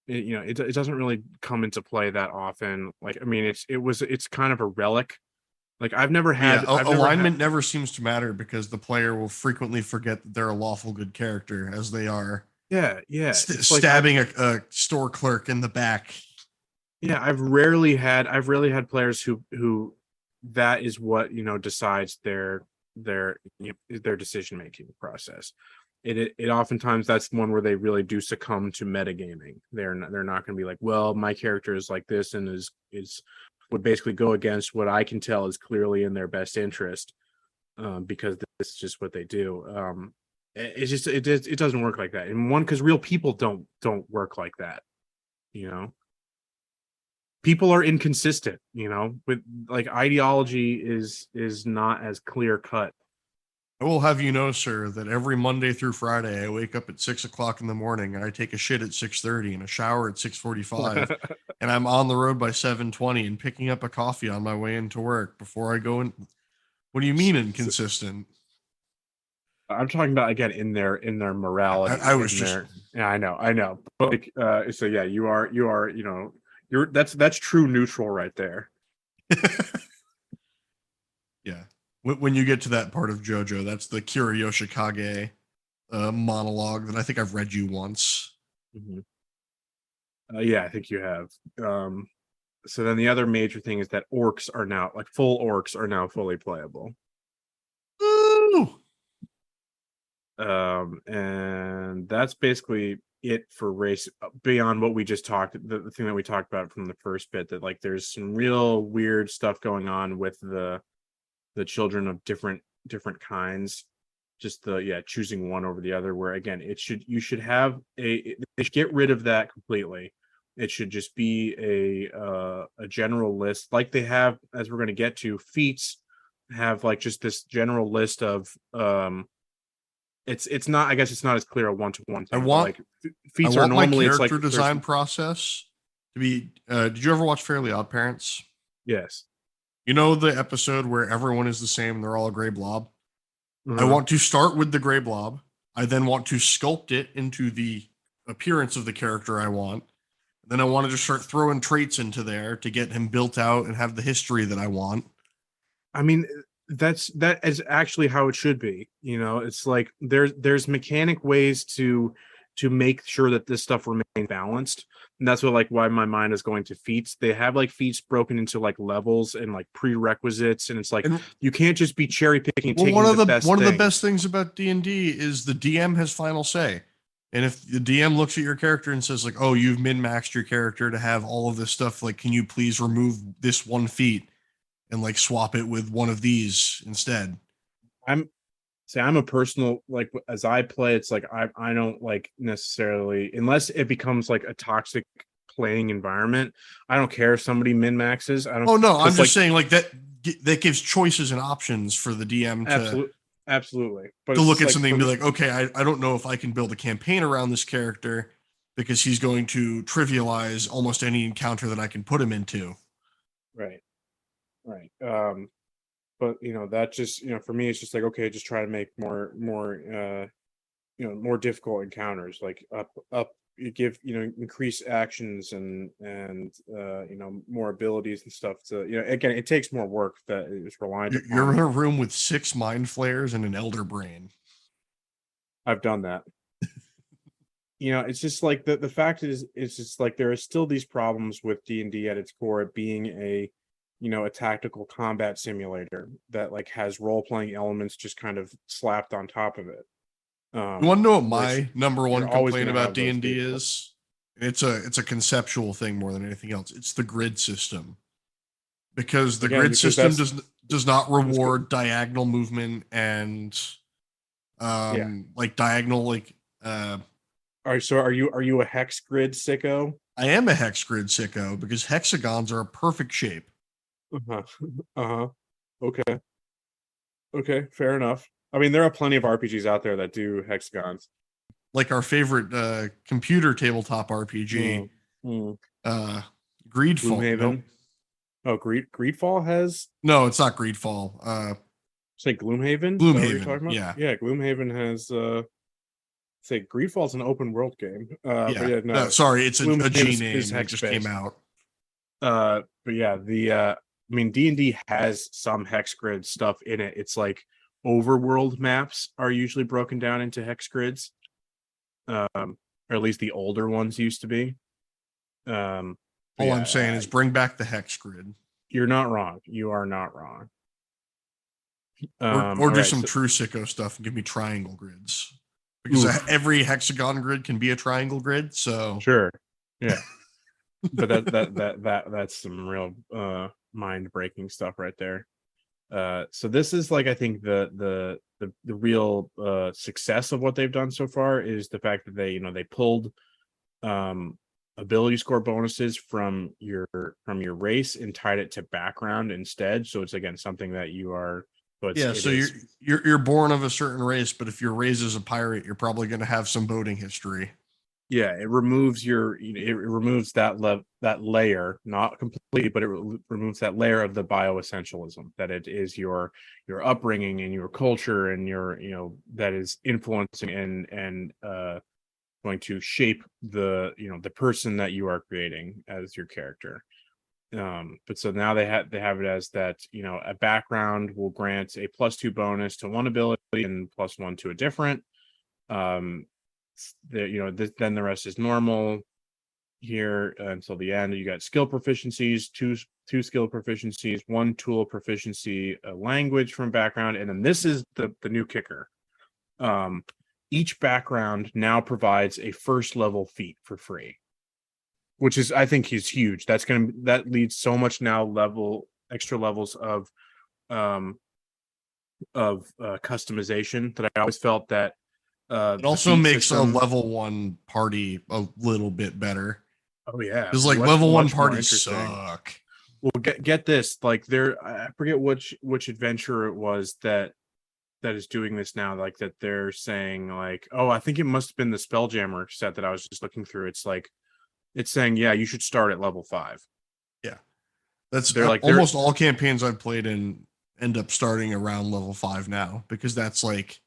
it doesn't really come into play that often. Like, I mean, it's kind of a relic. Like alignment never seems to matter because the player will frequently forget that they're a lawful good character as they are. Yeah. Stabbing a store clerk in the back. Yeah, I've rarely had players who that is what decides their decision making process. It oftentimes that's one where they really do succumb to metagaming. They're not going to be like, well, my character is like this and is would basically go against what I can tell is clearly in their best interest, because this is just what they do. It doesn't work like that. And one, because real people don't work like that. People are inconsistent. With like ideology is not as clear cut. I will have you know, sir, that every Monday through Friday, I wake up at 6:00 in the morning and I take a shit at 6:30 and a shower at 6:45, and I'm on the road by 7:20 and picking up a coffee on my way into work before I go in. What do you mean inconsistent? I'm talking about, again, in their morality. I was just, yeah, I know. But like, so yeah, you are, that's true neutral right there. Yeah. When you get to that part of JoJo, that's the Kiriyoshikage monologue that I think I've read you once. Mm-hmm. Yeah, I think you have. So then the other major thing is that orcs are now, like, full orcs are now fully playable. Ooh! And that's basically it for race, beyond what we just talked, the thing that we talked about from the first bit, that like there's some real weird stuff going on with the children of different kinds, just choosing one over the other, where again you should have they should get rid of that completely. It should just be a general list, like they have, as we're going to get to, feats have like just this general list of it's not, I guess it's not as clear a one-to-one thing. Feats are normally, my character design process to be did you ever watch Fairly Odd Parents? Yes. You know the episode where everyone is the same and they're all a gray blob? I want to start with the gray blob. I then want to sculpt it into the appearance of the character I want. Then I want to just start throwing traits into there to get him built out and have the history that I want. I mean, that is actually how it should be. It's like there's mechanic ways to make sure that this stuff remains balanced. And that's what, like, why my mind is going to feats. They have like feats broken into like levels and like prerequisites, and it's like, you can't just be cherry picking. Well, one of the best things about D&D is the DM has final say. And if the DM looks at your character and says like, "Oh, you've min-maxed your character to have all of this stuff. Like, can you please remove this one feat and like swap it with one of these instead?" I'm a personal, like, as I play, it's like I don't like necessarily, unless it becomes like a toxic playing environment. I don't care if somebody min maxes. I don't. Oh no, I'm just saying like that gives choices and options for the DM to absolutely. But to look at something and be like, okay, I don't know if I can build a campaign around this character because he's going to trivialize almost any encounter that I can put him into. Right. But that just, for me, it's just like, okay, just try to make more more difficult encounters, like up you give, increase actions and more abilities and stuff to, again, it takes more work that is reliant upon. You're in a room with 6 mind flayers and an elder brain. I've done that. It's just like the fact is, it's just like there are still these problems with D&D at its core, it being a tactical combat simulator that like has role-playing elements just kind of slapped on top of it. You want to know what my number one complaint about D&D is? It's a conceptual thing more than anything else. It's the grid system. Because the grid system does not reward diagonal movement and like diagonal, like All right, so are you a hex grid sicko? I am a hex grid sicko because hexagons are a perfect shape. Uh-huh. Uh-huh. Okay. Okay, fair enough. I mean, there are plenty of RPGs out there that do hexagons. Like our favorite computer tabletop Mm, RPG, mm. uh, Greedfall. Nope. Gloomhaven. Oh, Greedfall has No, it's not Greedfall. say Gloomhaven. Is that what you're Gloomhaven. talking about? Yeah. Yeah, Gloomhaven has say Greedfall's an open world game. But Yeah. yeah, No, no, sorry, it's a Gloomhaven G is name that hex just came based. out. But yeah, I mean D&D has some hex grid stuff in it. It's like overworld maps are usually broken down into hex grids. Or at least the older ones used to be. But All I'm yeah, saying is bring back the hex grid, you're not wrong. You are not wrong. or All do right. some So, true sicko stuff and give me triangle grids because oof, every hexagon grid can be a triangle grid. So sure. Yeah. But that's some real mind breaking stuff right there. So this is like I think the real success of what they've done so far is the fact that they pulled um ability score bonuses from your race and tied it to background instead. So it's again something that you are so it's yeah, it so is you're born of a certain race, but if you're raised as a pirate, you're probably going to have some boating history. yeah, it removes it removes that layer, not completely, but it removes that layer of the bioessentialism that it is your upbringing and your culture and your that is influencing and going to shape the person that you are creating as your character. But so now they have it as that a background will grant a +2 bonus to one ability and +1 to a different. um then the rest is normal here until the end. You got skill proficiencies, two skill proficiencies, one tool proficiency, a language from background, and then this is the new kicker. um each background now provides a first level feat for free, which is I think is huge. That leads so much now extra levels um customization that I always felt that It the also feat makes a system. level one party a little bit better Oh yeah, because like much level one much more parties interesting. suck. Well, get this. Like I forget which adventure it was that is doing this now. Like that they're saying like, oh, I think it must have been the Spelljammer set that I was just looking through. It's like it's saying, yeah, you should start at level 5. Yeah, that's They're like they're almost all campaigns I've played in end up starting around level 5 now because that's like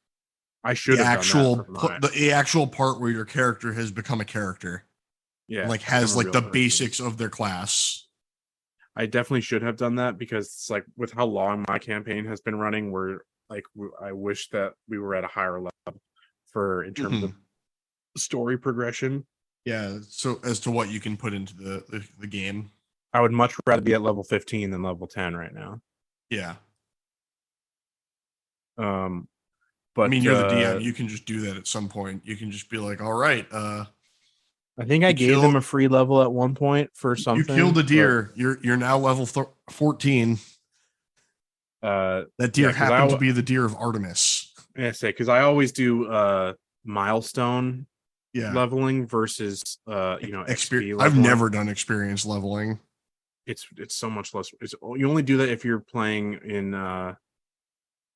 I should have done that for mine. the actual part where your character has become a character and Yeah, like become has a like real the person. basics of their class. I definitely should have done that because it's like with how long my campaign has been running, I wish that we were at a higher level for in terms of Mhm. story progression. Yeah, so as to what you can put into the game. I would much rather be at level 15 than level 10 right now. Yeah. Um, I mean, but you're the DM, you can just do that at some point. You can just be like, "All right, I think I you gave them killed a free level at one point for you killed something, a but deer. You're now level 14. uh, That yeah, deer happened to be the deer of Artemis." because I always do milestone Yeah. leveling versus XP I've leveling. never done experience leveling. It's so much less. You only do that if you're playing in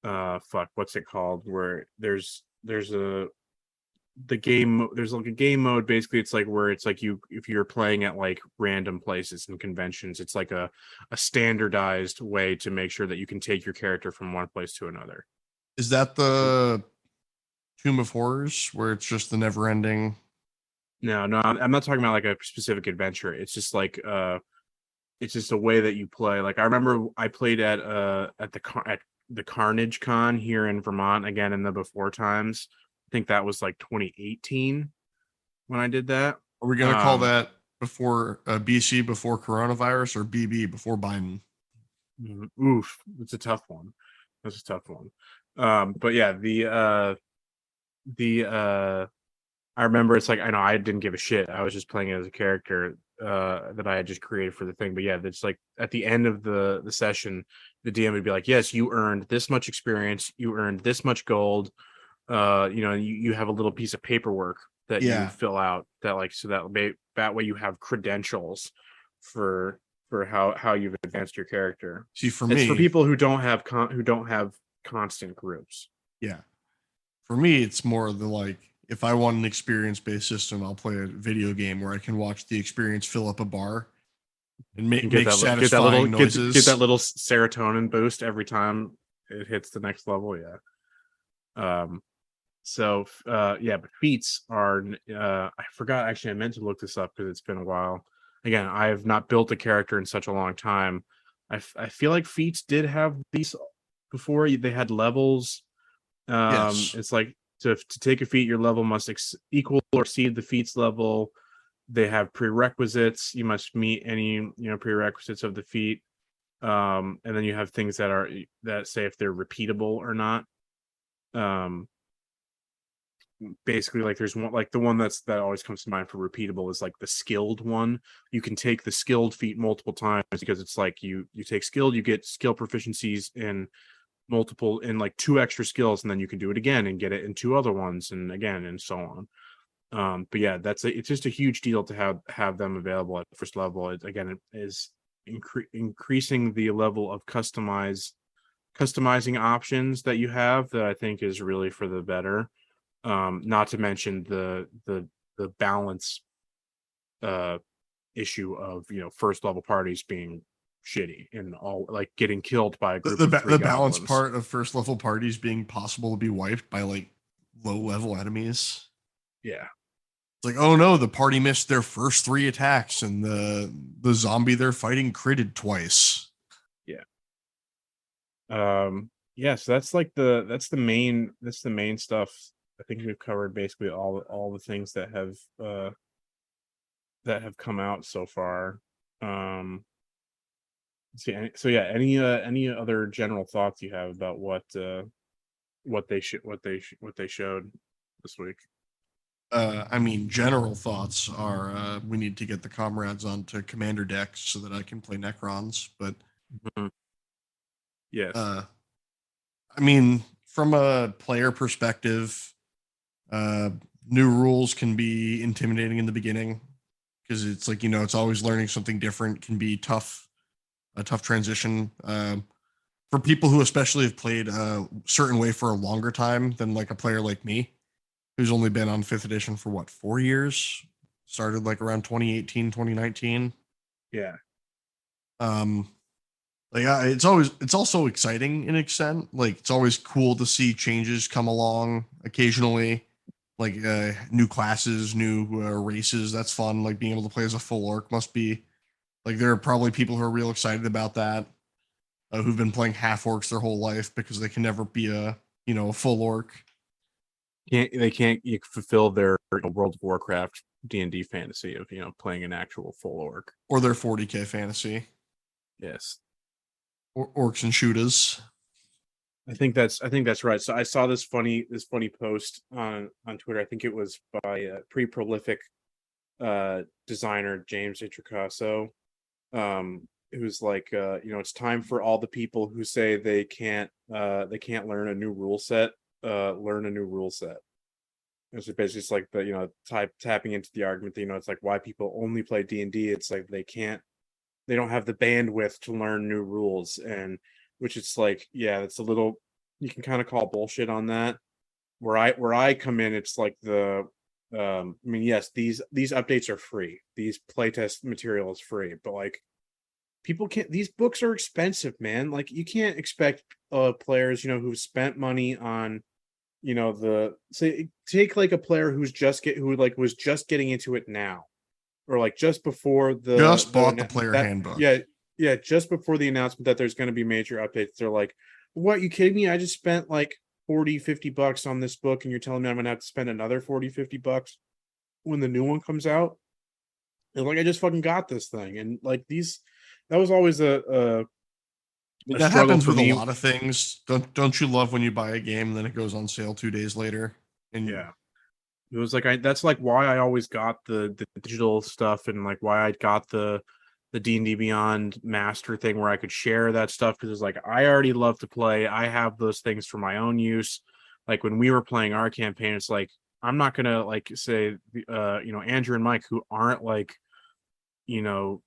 fuck, what's it called, where there's like a game mode. Basically it's like where it's like if you're playing at like random places and conventions, it's like a standardized way to make sure that you can take your character from one place to another. Is that the Tomb of Horrors where it's just the never ending? No, I'm not talking about like a specific adventure. It's just like it's just a way that you play. Like I remember I played at the Carnage Con here in Vermont again in the before times. I think that was like 2018 when I did that. Are we going to call Um, that before BC before coronavirus or BB before Biden? oof, it's a tough one. That's a tough one. But yeah, the I remember it's like I know I didn't give a shit. I was just playing it as a character that I had just created for the thing. But yeah, it's like at the end of the session, the DM would be like, "Yes, you earned this much experience. You earned this much gold. you have a little piece of paperwork that you Yeah. fill out that like so that way you have credentials for how you've advanced your character. See, for It's for me, people who don't have constant groups. yeah, for me, it's more the like, if I want an experience based system, I'll play a video game where I can watch the experience fill up a bar and And make satisfying get that noises. little serotonin boost every time it hits the next level. Yeah. Um, yeah, but feats are I forgot, actually I meant to look this up because it's been a while. Again, I have not built a character in such a long time. I feel like feats did have these before. They had levels. Yes. It's like to take a feat, your level must equal or exceed the feat's level. They have prerequisites. You must meet any prerequisites of the feat. And then you have things that say if they're repeatable or not. Um, Basically, like there's one, like the one that always comes to mind for repeatable is like the skilled one. You can take the skilled feat multiple times because it's like you take skilled, you get skill proficiencies in multiple in like 2 extra skills, and then you can do it again and get it in 2 other ones and again and so on. But yeah, it's just a huge deal to have them available at the first level. Again, it is increasing the level of customizing options that you have, that I think is really for the better. Not to mention the balance issue of first level parties being shitty and all, like getting killed by a group of three The balance goblins. part of first level parties being possible to be wiped by like low level enemies. Yeah. It's like, oh no, the party missed their first 3 attacks, and the zombie they're fighting critted twice. Yeah. Yeah, so that's the main stuff. I think we've covered basically all the things that have come out so far. See, so yeah, any other general thoughts you have about what they showed this week? I mean, general thoughts are we need to get the comrades onto commander decks so that I can play Necrons. But Mhm. Yes. uh, I mean, from a player perspective, uh, new rules can be intimidating in the beginning because it's like, it's always learning something different. Can be a tough transition. For people who especially have played a certain way for a longer time than like a player like me, who's only been on 5th edition for what, 4 years? Started like around 2018, 2019. Yeah. Um, like it's also exciting in an extent. Like it's always cool to see changes come along occasionally, like new classes, new races. That's fun. Like being able to play as a full orc must be like, there are probably people who are real excited about that, who've been playing half orcs their whole life because they can never be a full orc. Can't fulfill their World of Warcraft D&D fantasy of playing an actual full orc. Or their 40k fantasy. Yes. Orcs and shooters. I think that's right. So I saw this funny post on Twitter. I think it was by a pretty prolific designer, James Introcaso. It was like it's time for all the people who say they can't learn a new rule set, learn a new rule set. It's basically just like the tapping into the argument that it's like why people only play D&D. It's like they don't have the bandwidth to learn new rules, and which it's like, yeah, it's a little, you can kind of call bullshit on that. Where I come in, it's like I mean, yes, these updates are free. These playtest material is free, but like people can't, these books are expensive, man. Like you can't expect players, who've spent money on, the say take like a player who like was just getting into it now, or like just before Just bought the player that handbook. yeah, just before the announcement that there's going to be major updates. They're like, what, you kidding me? I just spent like 40-50 bucks on this book, and you're telling me I'm gonna have to spend another 40-50 bucks when the new one comes out? And like, I just fucking got this thing. And like that was always I mean, a that struggle happens for with a me. lot of things. Don't you love when you buy a game and then it goes on sale 2 days later? And Yeah, it was like, that's like why I always got the digital stuff, and like why I got the D&D Beyond master thing where I could share that stuff, because it's like I already love to play. I have those things for my own use. like when we were playing our campaign, it's like I'm not gonna like say Andrew and Mike, who aren't like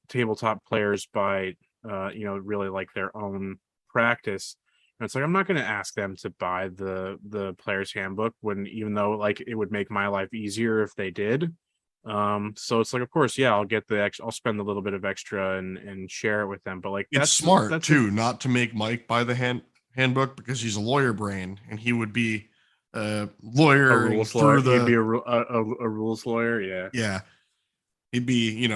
tabletop players by really like their own practice. And it's like I'm not going to ask them to buy the player's handbook when, even though like it would make my life easier if they did. So it's like, of course, yeah, I'll get I'll spend a little bit of extra and share it with them, but like It's that's smart too, not to make Mike buy the handbook, because he's a lawyer brain and he would be lawyering through lawyer. He'd be a rules lawyer. yeah, he'd be,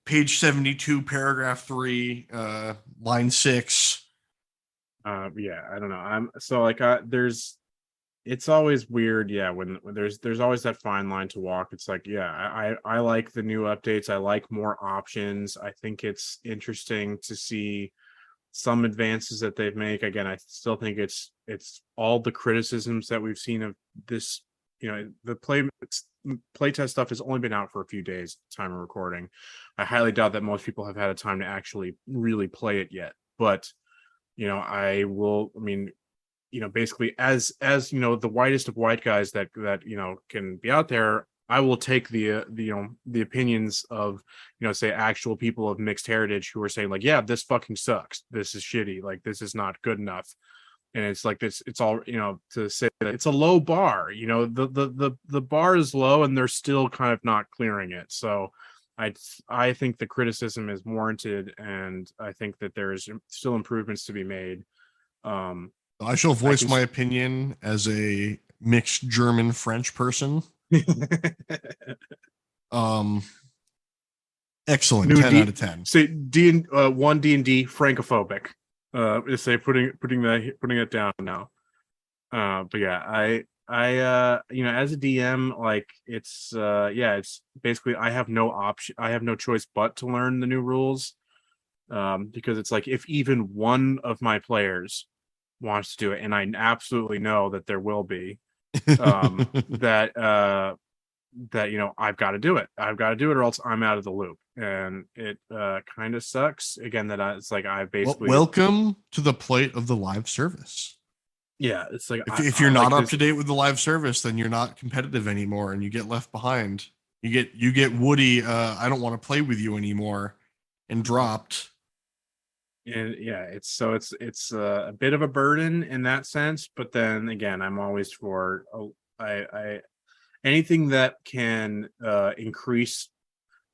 page 72, paragraph 3, line 6. Yeah, I don't know. I'm so like it's always weird, yeah, when there's always that fine line to walk. It's like, yeah, I like the new updates. I like more options. I think it's interesting to see some advances that they've made. Again, I still think it's all the criticisms that we've seen of this. The playtest stuff has only been out for a few days, time of recording. I highly doubt that most people have had a time to actually really play it yet. But I will. I mean, basically, as the whitest of white guys that can be out there, I will take the opinions of say actual people of mixed heritage who are saying like, yeah, this fucking sucks, this is shitty, like this is not good enough. And it's like this, it's all to say that it's a low bar. The bar is low and they're still kind of not clearing it. So I think the criticism is warranted, and I think that there's still improvements to be made. I shall voice my opinion as a mixed German French person. Excellent. New 10 out of 10. Say one D&D francophobic. Just say putting it down now. But yeah, I as a DM, like it's it's basically I have no option, I have no choice but to learn the new rules. Because it's like, if even one of my players wants to do it, and I absolutely know that there will be, that I've got to do it. Or else I'm out of the loop, and it kind of sucks. Again, that it's like I basically welcome to the plate of the live service. Yeah, it's like if you're not up to date with the live service, then you're not competitive anymore, and you get left behind. You get Woody. I don't want to play with you anymore, and dropped. And yeah, it's a bit of a burden in that sense, but then again, I'm always for I anything that can increase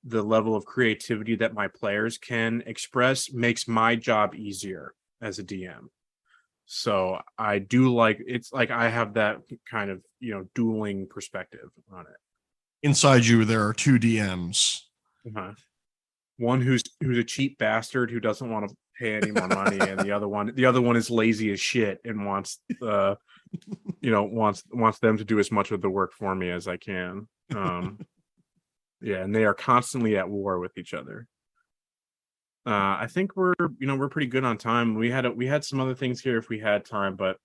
the level of creativity that my players can express makes my job easier as a DM. So I do like, it's like I have that kind of dueling perspective on it. Inside you, there are two DMs. One who's a cheap bastard who doesn't want to pay any more money, and the other one is lazy as shit and wants wants them to do as much of the work for me as I can. And they are constantly at war with each other. I think we're pretty good on time. We had some other things here if we had time, but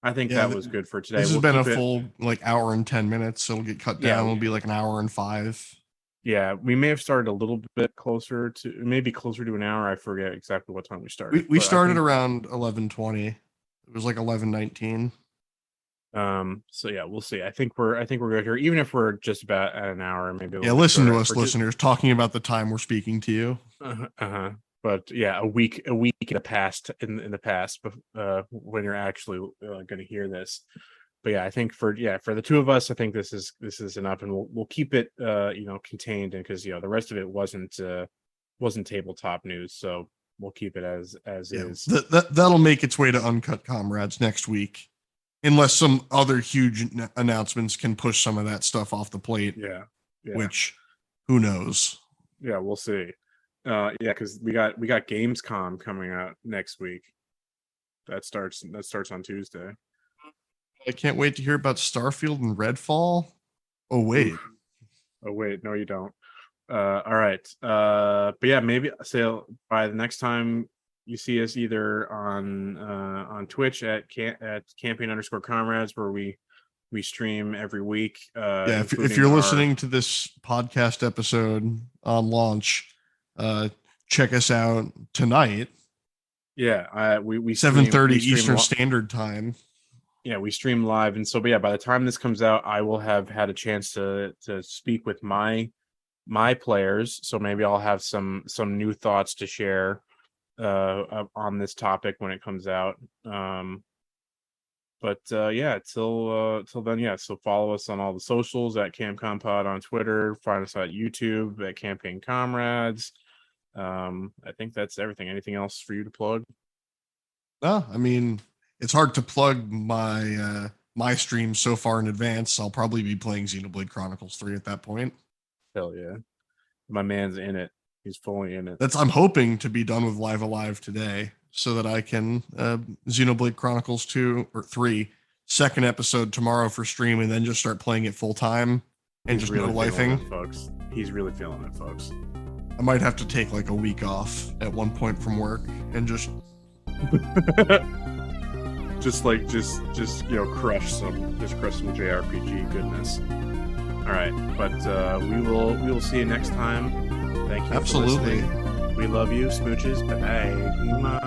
I think that was good for today. This has been a full hour and 10 minutes, so it'll get cut down. It'll be like an hour and 5. Yeah, we may have started a little bit closer to an hour. I forget exactly what time we started. We started around 11:20. It was like 11:19. So yeah, we'll see. I think we're good here, even if we're just about at an hour, maybe. Listen to us, listeners, talking about the time we're speaking to you. But yeah, a week in the past, in the past, when you're actually going to hear this. But yeah, I think for the two of us, I think this is enough, and we'll keep it contained, because the rest of it wasn't tabletop news, so we'll keep it as is. That'll make its way to Uncut Comrades next week, unless some other huge announcements can push some of that stuff off the plate. Yeah. Which, who knows? Yeah, we'll see. Because we got Gamescom coming out next week. That starts on Tuesday. I can't wait to hear about Starfield and Redfall. Oh wait. No, you don't. All right. But yeah, maybe say by the next time you see us, either on Twitch at campaign_comrades, where we stream every week. If you're listening to this podcast episode on launch, check us out tonight. Yeah, we 7:30 Eastern Standard Time. yeah, we stream live, and so, but yeah, by the time this comes out, I will have had a chance to speak with my players. So maybe I'll have some new thoughts to share on this topic when it comes out. But yeah, till then, yeah. So follow us on all the socials at CamCompod on Twitter. Find us at YouTube at Campaign Comrades. I think that's everything. Anything else for you to plug? No, I mean, it's hard to plug my stream so far in advance. I'll probably be playing Xenoblade Chronicles 3 at that point. Hell yeah, my man's in it. He's fully in it. I'm hoping to be done with Live Alive today so that I can Xenoblade Chronicles 2 or 3 second episode tomorrow for stream, and then just start playing it full time and He's just really no lifing. feeling it, folks. He's really feeling it, folks. I might have to take like a week off at one point from work and just just crush some JRPG goodness. All right, but we will see you next time. Thank you. Absolutely. For listening. We love you, smooches. Bye.